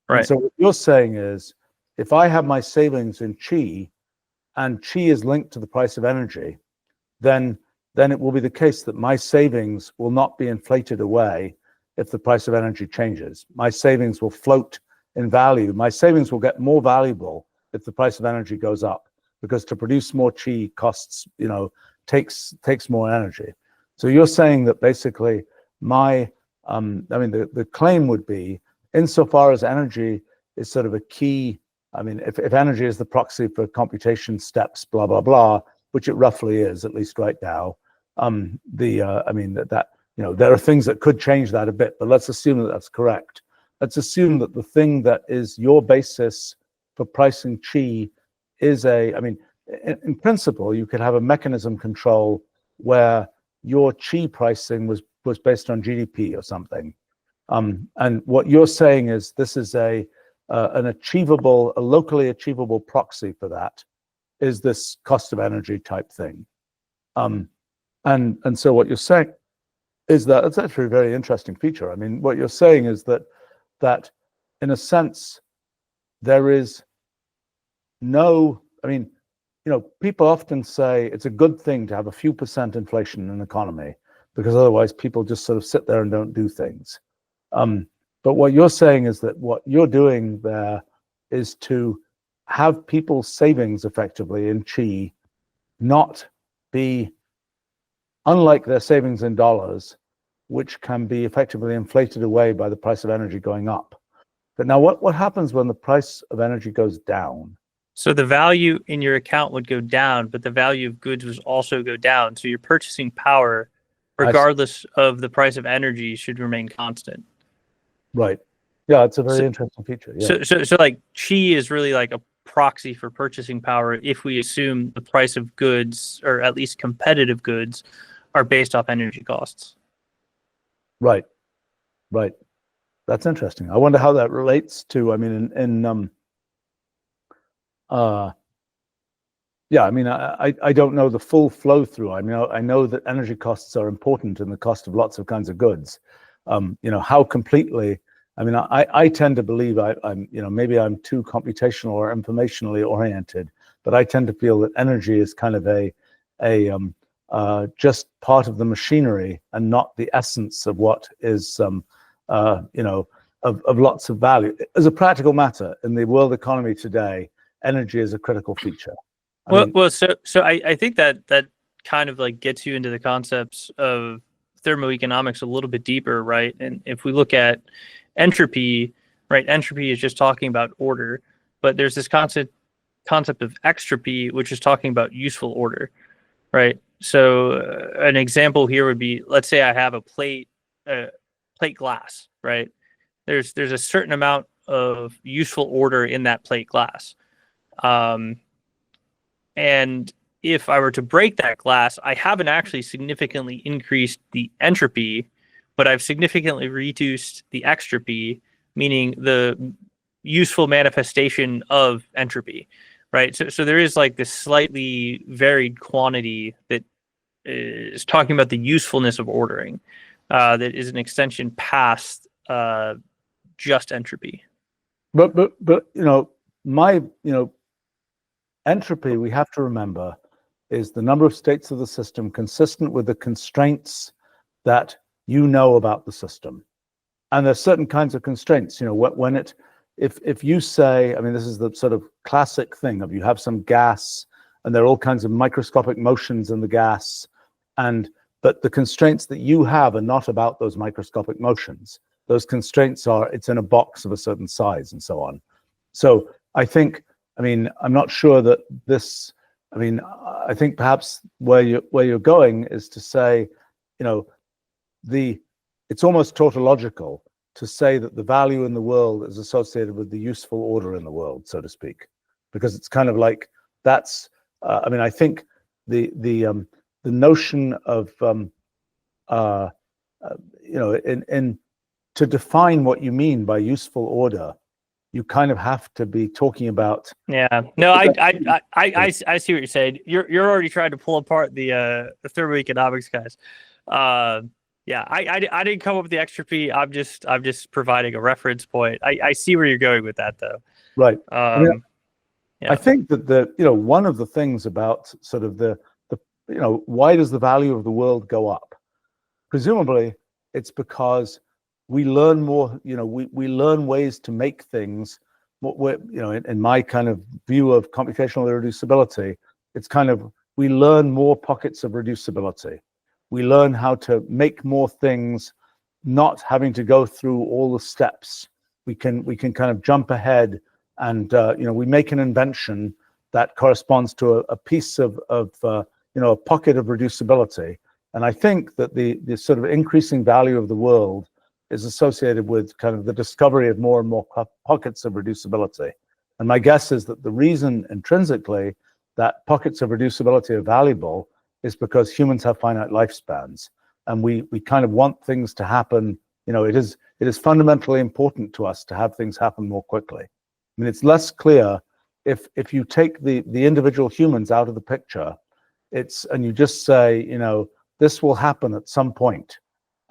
Right. And so what you're saying is, if I have my savings in QI, and QI is linked to the price of energy, then it will be the case that my savings will not be inflated away if the price of energy changes. My savings will float in value. My savings will get more valuable if the price of energy goes up, because to produce more QI costs, takes more energy. So you're saying that basically the claim would be, insofar as energy is sort of a key, if energy is the proxy for computation steps, blah, blah, blah, which it roughly is, at least right now, there are things that could change that a bit, but let's assume that that's correct. Let's assume that the thing that is your basis for pricing QI is in principle, you could have a mechanism control where your QI pricing was based on GDP or something. And what you're saying is this is a locally achievable proxy for that, is this cost of energy type thing. And so what you're saying is that it's actually a very interesting feature. What you're saying is that in a sense, there is no, people often say it's a good thing to have a few percent inflation in an economy, because otherwise people just sort of sit there and don't do things. But what you're saying is that what you're doing there is to have people's savings effectively in QI not be, unlike their savings in dollars, which can be effectively inflated away by the price of energy going up. But now what happens when the price of energy goes down? So the value in your account would go down, but the value of goods would also go down. So your purchasing power, regardless of the price of energy, should remain constant. Right. Yeah, it's a very interesting feature. Yeah. So like QI is really like a proxy for purchasing power if we assume the price of goods, or at least competitive goods, are based off energy costs. Right. That's interesting. I wonder how that relates to, I don't know the full flow through. I know that energy costs are important in the cost of lots of kinds of goods. How completely, I tend to believe maybe I'm too computational or informationally oriented, but I tend to feel that energy is kind of just part of the machinery and not the essence of what is, of lots of value. As a practical matter, in the world economy today, energy is a critical feature. So I think that kind of like gets you into the concepts of thermoeconomics a little bit deeper, right? And if we look at entropy, right, entropy is just talking about order, but there's this concept of extropy, which is talking about useful order, right? So an example here would be, let's say I have a plate glass, right? There's a certain amount of useful order in that plate glass. And if I were to break that glass, I haven't actually significantly increased the entropy, but I've significantly reduced the extropy, meaning the useful manifestation of entropy, right? So there is like this slightly varied quantity that is talking about the usefulness of ordering, that is an extension past just entropy. But entropy, we have to remember, is the number of states of the system consistent with the constraints that you know about the system. And there's certain kinds of constraints, if you say, this is the sort of classic thing of, you have some gas and there are all kinds of microscopic motions in the gas, but the constraints that you have are not about those microscopic motions. Those constraints are, it's in a box of a certain size and so on. So I think, I'm not sure that this, I think perhaps where you're going is to say, it's almost tautological to say that the value in the world is associated with the useful order in the world, so to speak, because it's kind of like that's. I mean, I think the notion of in to define what you mean by useful order, you kind of have to be talking about. Yeah, no, I see what you're saying. You're already trying to pull apart the thermoeconomics guys. Yeah, I didn't come up with the extra P. I'm just providing a reference point. I see where you're going with that though. Right. Yeah. I think that one of the things about sort of the why does the value of the world go up? Presumably, it's because we learn more. We learn ways to make things. In my kind of view of computational irreducibility, it's kind of we learn more pockets of reducibility. We learn how to make more things, not having to go through all the steps. We can kind of jump ahead, and we make an invention that corresponds to a piece of a pocket of reducibility. And I think that the sort of increasing value of the world is associated with kind of the discovery of more and more pockets of reducibility. And my guess is that the reason intrinsically that pockets of reducibility are valuable is because humans have finite lifespans, and we kind of want things to happen. It is fundamentally important to us to have things happen more quickly. I mean, it's less clear if you take the individual humans out of the picture, and you just say, this will happen at some point,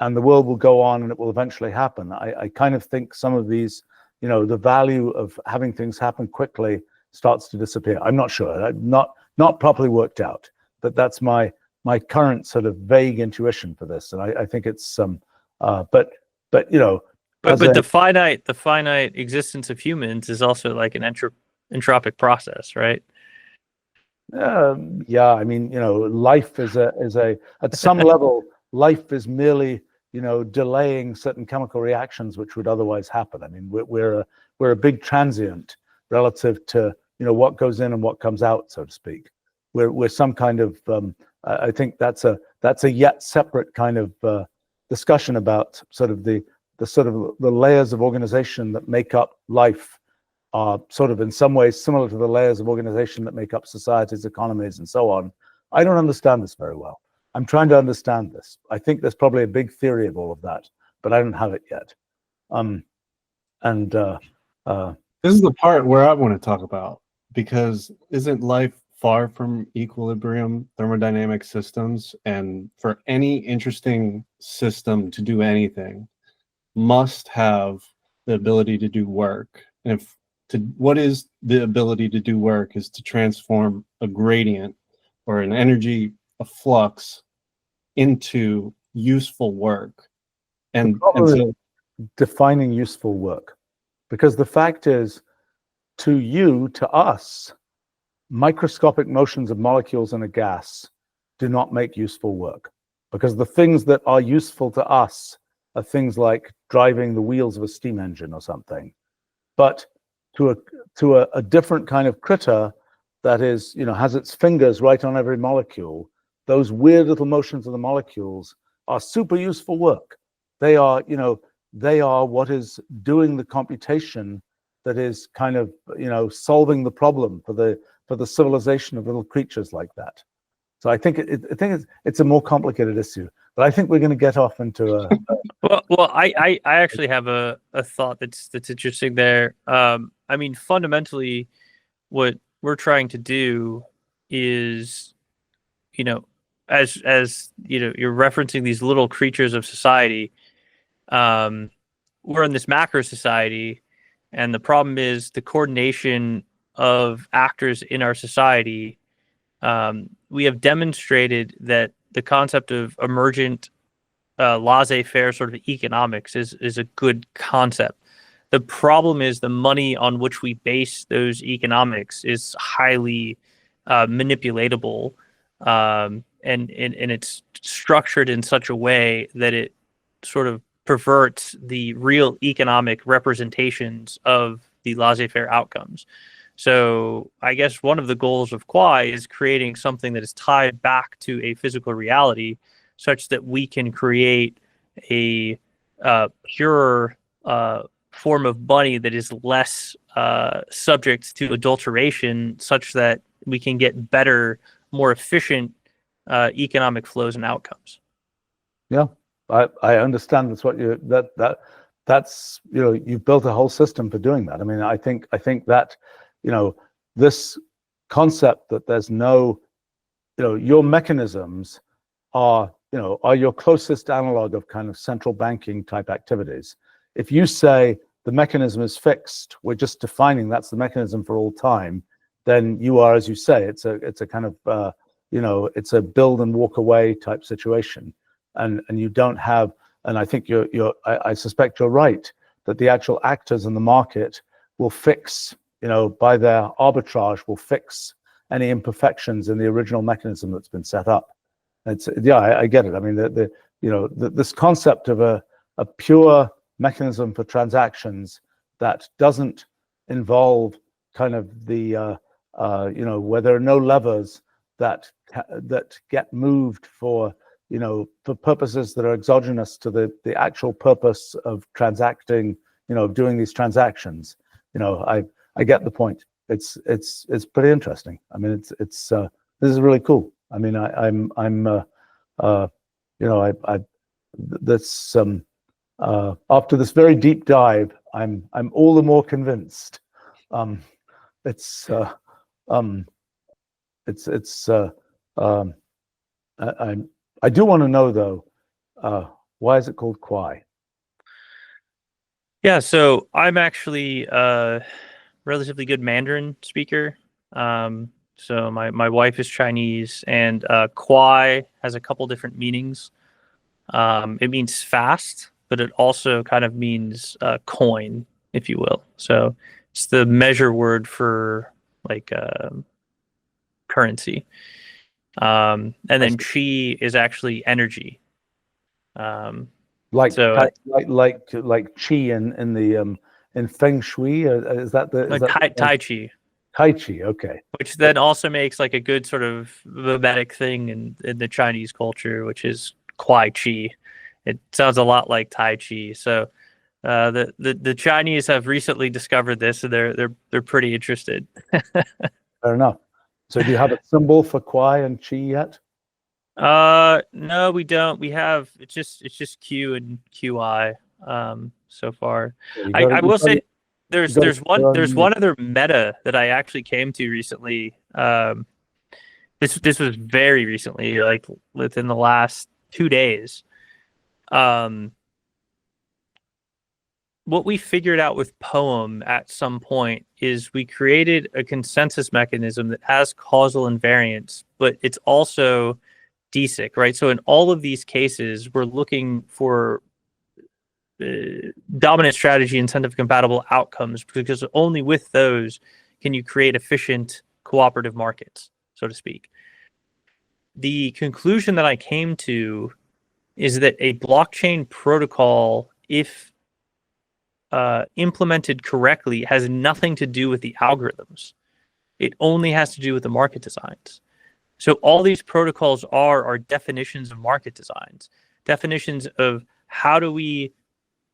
and the world will go on, and it will eventually happen. I kind of think some of these, the value of having things happen quickly starts to disappear. I'm not sure. I'm not properly worked out, but that's my current sort of vague intuition for this, and I think it's but the finite existence of humans is also like an entropic process, right? Yeah, I mean, life is a at some level, life is merely delaying certain chemical reactions which would otherwise happen. I mean, we're a big transient relative to what goes in and what comes out, so to speak. We're some kind of I think that's a yet separate kind of discussion about sort of the layers of organization that make up life are sort of in some ways similar to the layers of organization that make up societies, economies, and so on. I don't understand this very well. I'm trying to understand this. I think there's probably a big theory of all of that, but I don't have it yet. This is the part where I want to talk about, because isn't life far from equilibrium thermodynamic systems? And for any interesting system to do anything, must have the ability to do work. And what is the ability to do work is to transform a gradient or an energy, a flux, into useful work. And so defining useful work, because the fact is, to us, microscopic motions of molecules in a gas do not make useful work, because the things that are useful to us are things like driving the wheels of a steam engine or something. But to a different kind of critter that is, has its fingers right on every molecule, those weird little motions of the molecules are super useful work. They are what is doing the computation that is kind of, solving the problem for the civilization of little creatures like that. So I think it's a more complicated issue, but I think we're going to get off into a. Well, I actually have a thought that's interesting there. I mean, fundamentally, what we're trying to do is, as you're referencing these little creatures of society. We're in this macro society, and the problem is the coordination of actors in our society. We have demonstrated that the concept of emergent laissez-faire sort of economics is a good concept. The problem is the money on which we base those economics is highly manipulatable, and it's structured in such a way that it sort of perverts the real economic representations of the laissez-faire outcomes. So I guess one of the goals of QUAI is creating something that is tied back to a physical reality, such that we can create a pure form of money that is less subject to adulteration, such that we can get better, more efficient economic flows and outcomes. Yeah, I understand. That's what that's you've built a whole system for doing that. I mean, I think that this concept that there's no your mechanisms are your closest analog of kind of central banking type activities. If you say the mechanism is fixed, we're just defining that's the mechanism for all time, then you are, as you say, it's a kind of it's a build and walk away type situation, and you don't have. And I think I suspect you're right that the actual actors in the market will fix, by their arbitrage, will fix any imperfections in the original mechanism that's been set up. I get it. I mean, this concept of a pure mechanism for transactions that doesn't involve kind of the where there are no levers that get moved for for purposes that are exogenous to the actual purpose of transacting, doing these transactions. I get the point. It's pretty interesting. I mean, this is really cool. I mean, after this very deep dive, I'm all the more convinced. I do want to know though, why is it called QUAI? Yeah, so I'm actually a relatively good Mandarin speaker. So my wife is Chinese, and QUAI has a couple different meanings. It means fast, but it also kind of means coin, if you will. So it's the measure word for like currency. And then qi is actually energy. Like qi in the in feng shui, is that the tai chi? Tai chi, okay. Which then also makes like a good sort of mimetic thing in the Chinese culture, which is Quai Chi. It sounds a lot like Tai Chi. So the Chinese have recently discovered this, and they're pretty interested. Fair enough. So do you have a symbol for Quai and Qi yet? No, we don't. We have it's just Q and QI so far. I will say there's one other meta that I actually came to recently. This was very recently, like within the last 2 days. What we figured out with Poem at some point is we created a consensus mechanism that has causal invariance, but it's also DSIC, right? So in all of these cases, we're looking for dominant strategy incentive compatible outcomes, because only with those can you create efficient cooperative markets, so to speak. The conclusion that I came to is that a blockchain protocol, if implemented correctly, has nothing to do with the algorithms. It only has to do with the market designs. So all these protocols are definitions of market designs, definitions of how do we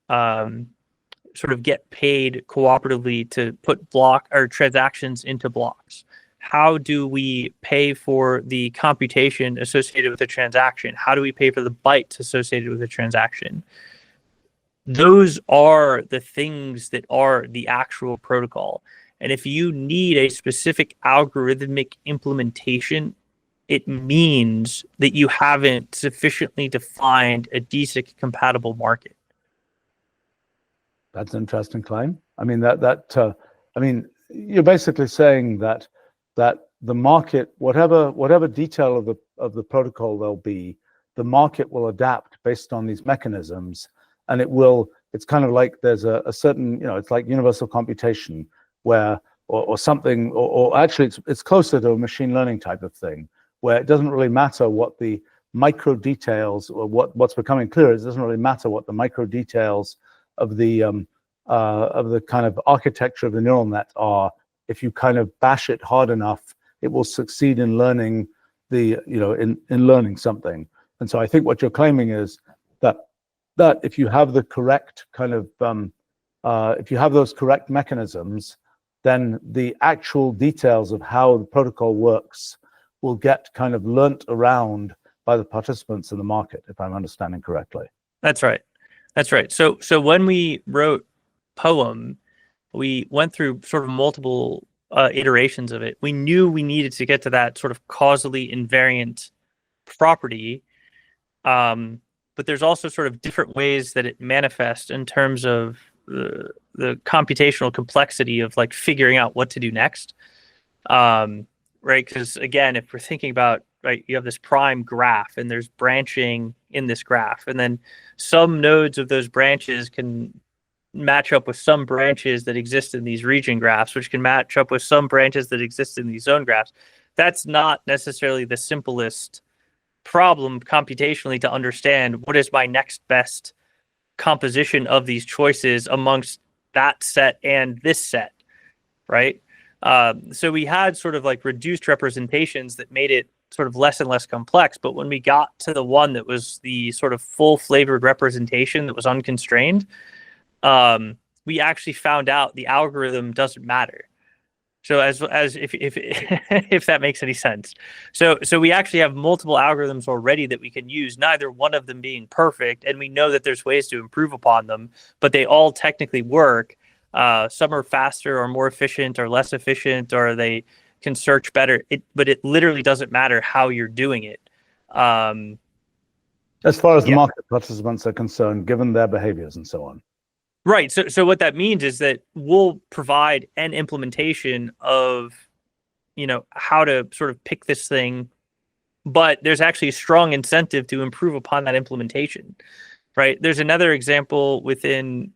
sort of get paid cooperatively to put block or transactions into blocks. How do we pay for the computation associated with a transaction? How do we pay for the bytes associated with a transaction? Those are the things that are the actual protocol. And if you need a specific algorithmic implementation, it means that you haven't sufficiently defined a DSIC compatible market. That's an interesting claim. I mean, I mean, you're basically saying that the market, whatever detail of the protocol there'll be, the market will adapt based on these mechanisms, and it's kind of like there's a certain, it's like universal computation where, or something, or actually it's closer to a machine learning type of thing, where it doesn't really matter what the micro details, or what's becoming clear is it doesn't really matter what the micro details of the kind of architecture of the neural net are. If you kind of bash it hard enough, it will succeed in learning in learning something. And so I think what you're claiming is that that if you have the correct kind of if you have those correct mechanisms, then the actual details of how the protocol works will get kind of learnt around by the participants in the market, if I'm understanding correctly. That's right. That's right. So when we wrote Poem, we went through sort of multiple iterations of it. We knew we needed to get to that sort of causally invariant property, but there's also sort of different ways that it manifests in terms of the computational complexity of like figuring out what to do next. Right? Because again, if we're thinking about, right, you have this prime graph and there's branching in this graph, and then some nodes of those branches can match up with some branches that exist in these region graphs, which can match up with some branches that exist in these zone graphs. That's not necessarily the simplest problem computationally to understand what is my next best composition of these choices amongst that set and this set, right? So we had sort of like reduced representations that made it sort of less and less complex. But when we got to the one that was the sort of full flavored representation that was unconstrained, we actually found out the algorithm doesn't matter. So as if if that makes any sense. So we actually have multiple algorithms already that we can use, neither one of them being perfect, and we know that there's ways to improve upon them, but they all technically work. Some are faster or more efficient or less efficient, or they can search better. But it literally doesn't matter how you're doing it. As far as the market participants are concerned, given their behaviors and so on. Right. So what that means is that we'll provide an implementation of, how to sort of pick this thing, but there's actually a strong incentive to improve upon that implementation. Right. There's another example within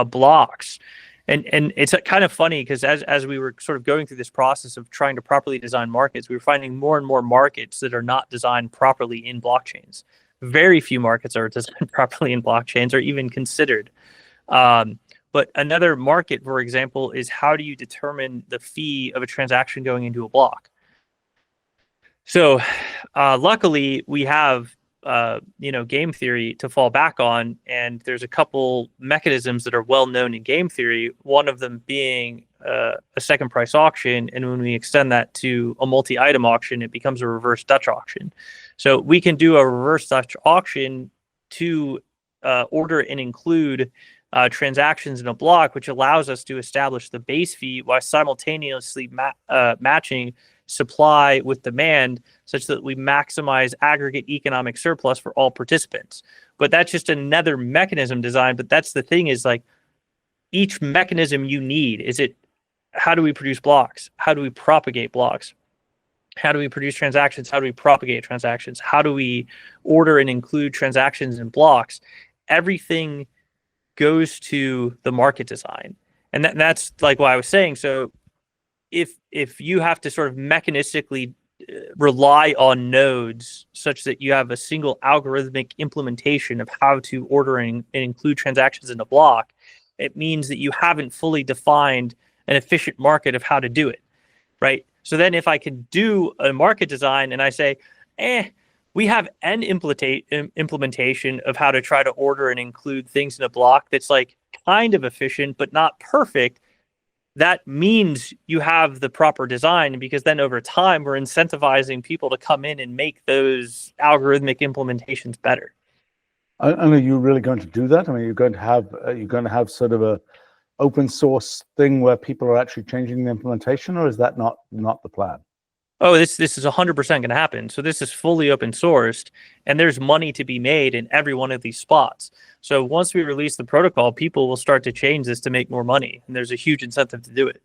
blocks, and it's kind of funny because as we were sort of going through this process of trying to properly design markets, we were finding more and more markets that are not designed properly in blockchains. Very few markets are designed properly in blockchains or even considered. But another market, for example, is how do you determine the fee of a transaction going into a block? So luckily, we have game theory to fall back on, and there's a couple mechanisms that are well known in game theory. One of them being a second price auction, and when we extend that to a multi-item auction, it becomes a reverse Dutch auction. So we can do a reverse Dutch auction to order and include transactions in a block, which allows us to establish the base fee while simultaneously matching supply with demand, such that we maximize aggregate economic surplus for all participants. But that's just another mechanism design. But that's the thing, is like each mechanism you need, how do we produce blocks? How do we propagate blocks? How do we produce transactions? How do we propagate transactions? How do we order and include transactions in blocks? Everything goes to the market design. And that's like what I was saying. So if you have to sort of mechanistically rely on nodes such that you have a single algorithmic implementation of how to order and include transactions in a block, it means that you haven't fully defined an efficient market of how to do it, right? So then if I can do a market design and I say, we have an implementation of how to try to order and include things in a block that's like kind of efficient, but not perfect, that means you have the proper design, because then over time we're incentivizing people to come in and make those algorithmic implementations better. And are you really going to do that? I mean, you're going to have sort of a open source thing where people are actually changing the implementation, or is that not the plan? Oh, this is 100% going to happen. So this is fully open sourced, and there's money to be made in every one of these spots. So once we release the protocol, people will start to change this to make more money, and there's a huge incentive to do it.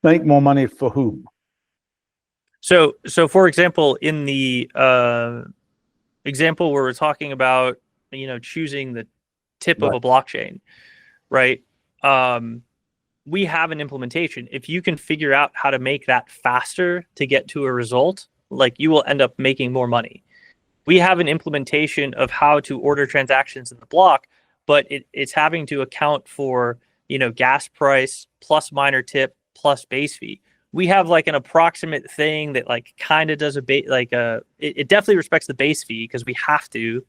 Make more money for whom? So for example, in the example where we're talking about, choosing the tip of a blockchain, right? We have an implementation. If you can figure out how to make that faster to get to a result, like, you will end up making more money. We have an implementation of how to order transactions in the block, but it's having to account for, gas price plus miner tip plus base fee. we have like an approximate thing that like kind of does it definitely respects the base fee because we have to.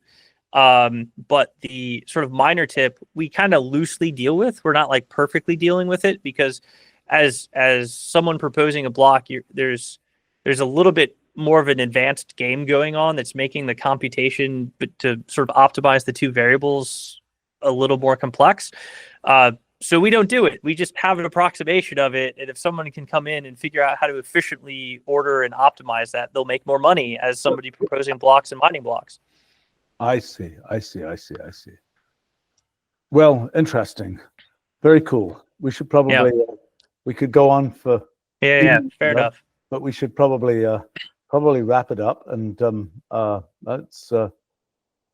But the sort of minor tip we kind of loosely deal with. We're not like perfectly dealing with it because as someone proposing a block, there's a little bit more of an advanced game going on that's making the computation to sort of optimize the two variables a little more complex. So we don't do it. We just have an approximation of it. And if someone can come in and figure out how to efficiently order and optimize that, they'll make more money as somebody proposing blocks and mining blocks. I see. Well, interesting. Very cool. We should probably, we could go on for. Yeah, fair enough. But we should probably wrap it up. And that's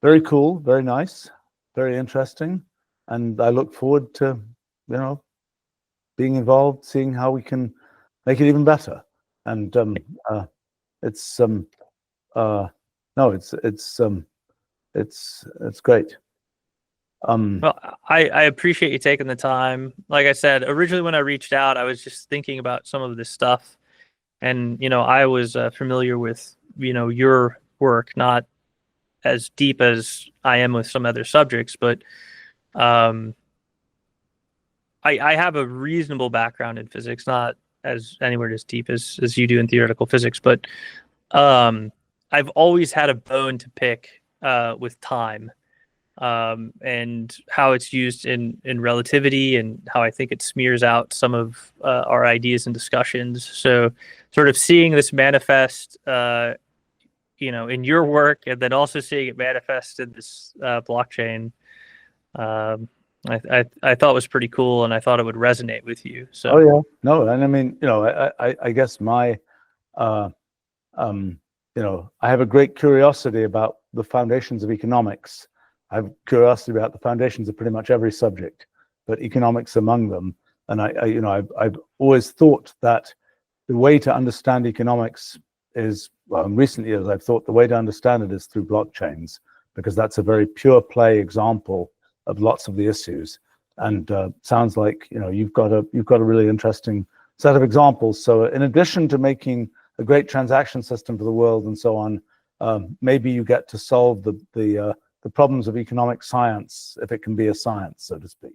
very cool, very nice, very interesting. And I look forward to, being involved, seeing how we can make it even better. And it's great. Well, I appreciate you taking the time. Like I said, originally when I reached out, I was just thinking about some of this stuff, and I was familiar with your work, not as deep as I am with some other subjects, but I have a reasonable background in physics, not as anywhere as deep as you do in theoretical physics, but I've always had a bone to pick with time and how it's used in relativity and how I think it smears out some of our ideas and discussions. So sort of seeing this manifest in your work and then also seeing it manifest in this blockchain, I thought was pretty cool, and I thought it would resonate with you. So. Oh yeah, no, and I mean, I guess my, I have a great curiosity about the foundations of economics. I have curiosity about the foundations of pretty much every subject, but economics among them. And I've always thought that the way to understand economics is, well, in recent years, I've thought the way to understand it is through blockchains, because that's a very pure play example of lots of the issues. And sounds like you've got a really interesting set of examples. So in addition to making a great transaction system for the world and so on, maybe you get to solve the problems of economic science, if it can be a science, so to speak.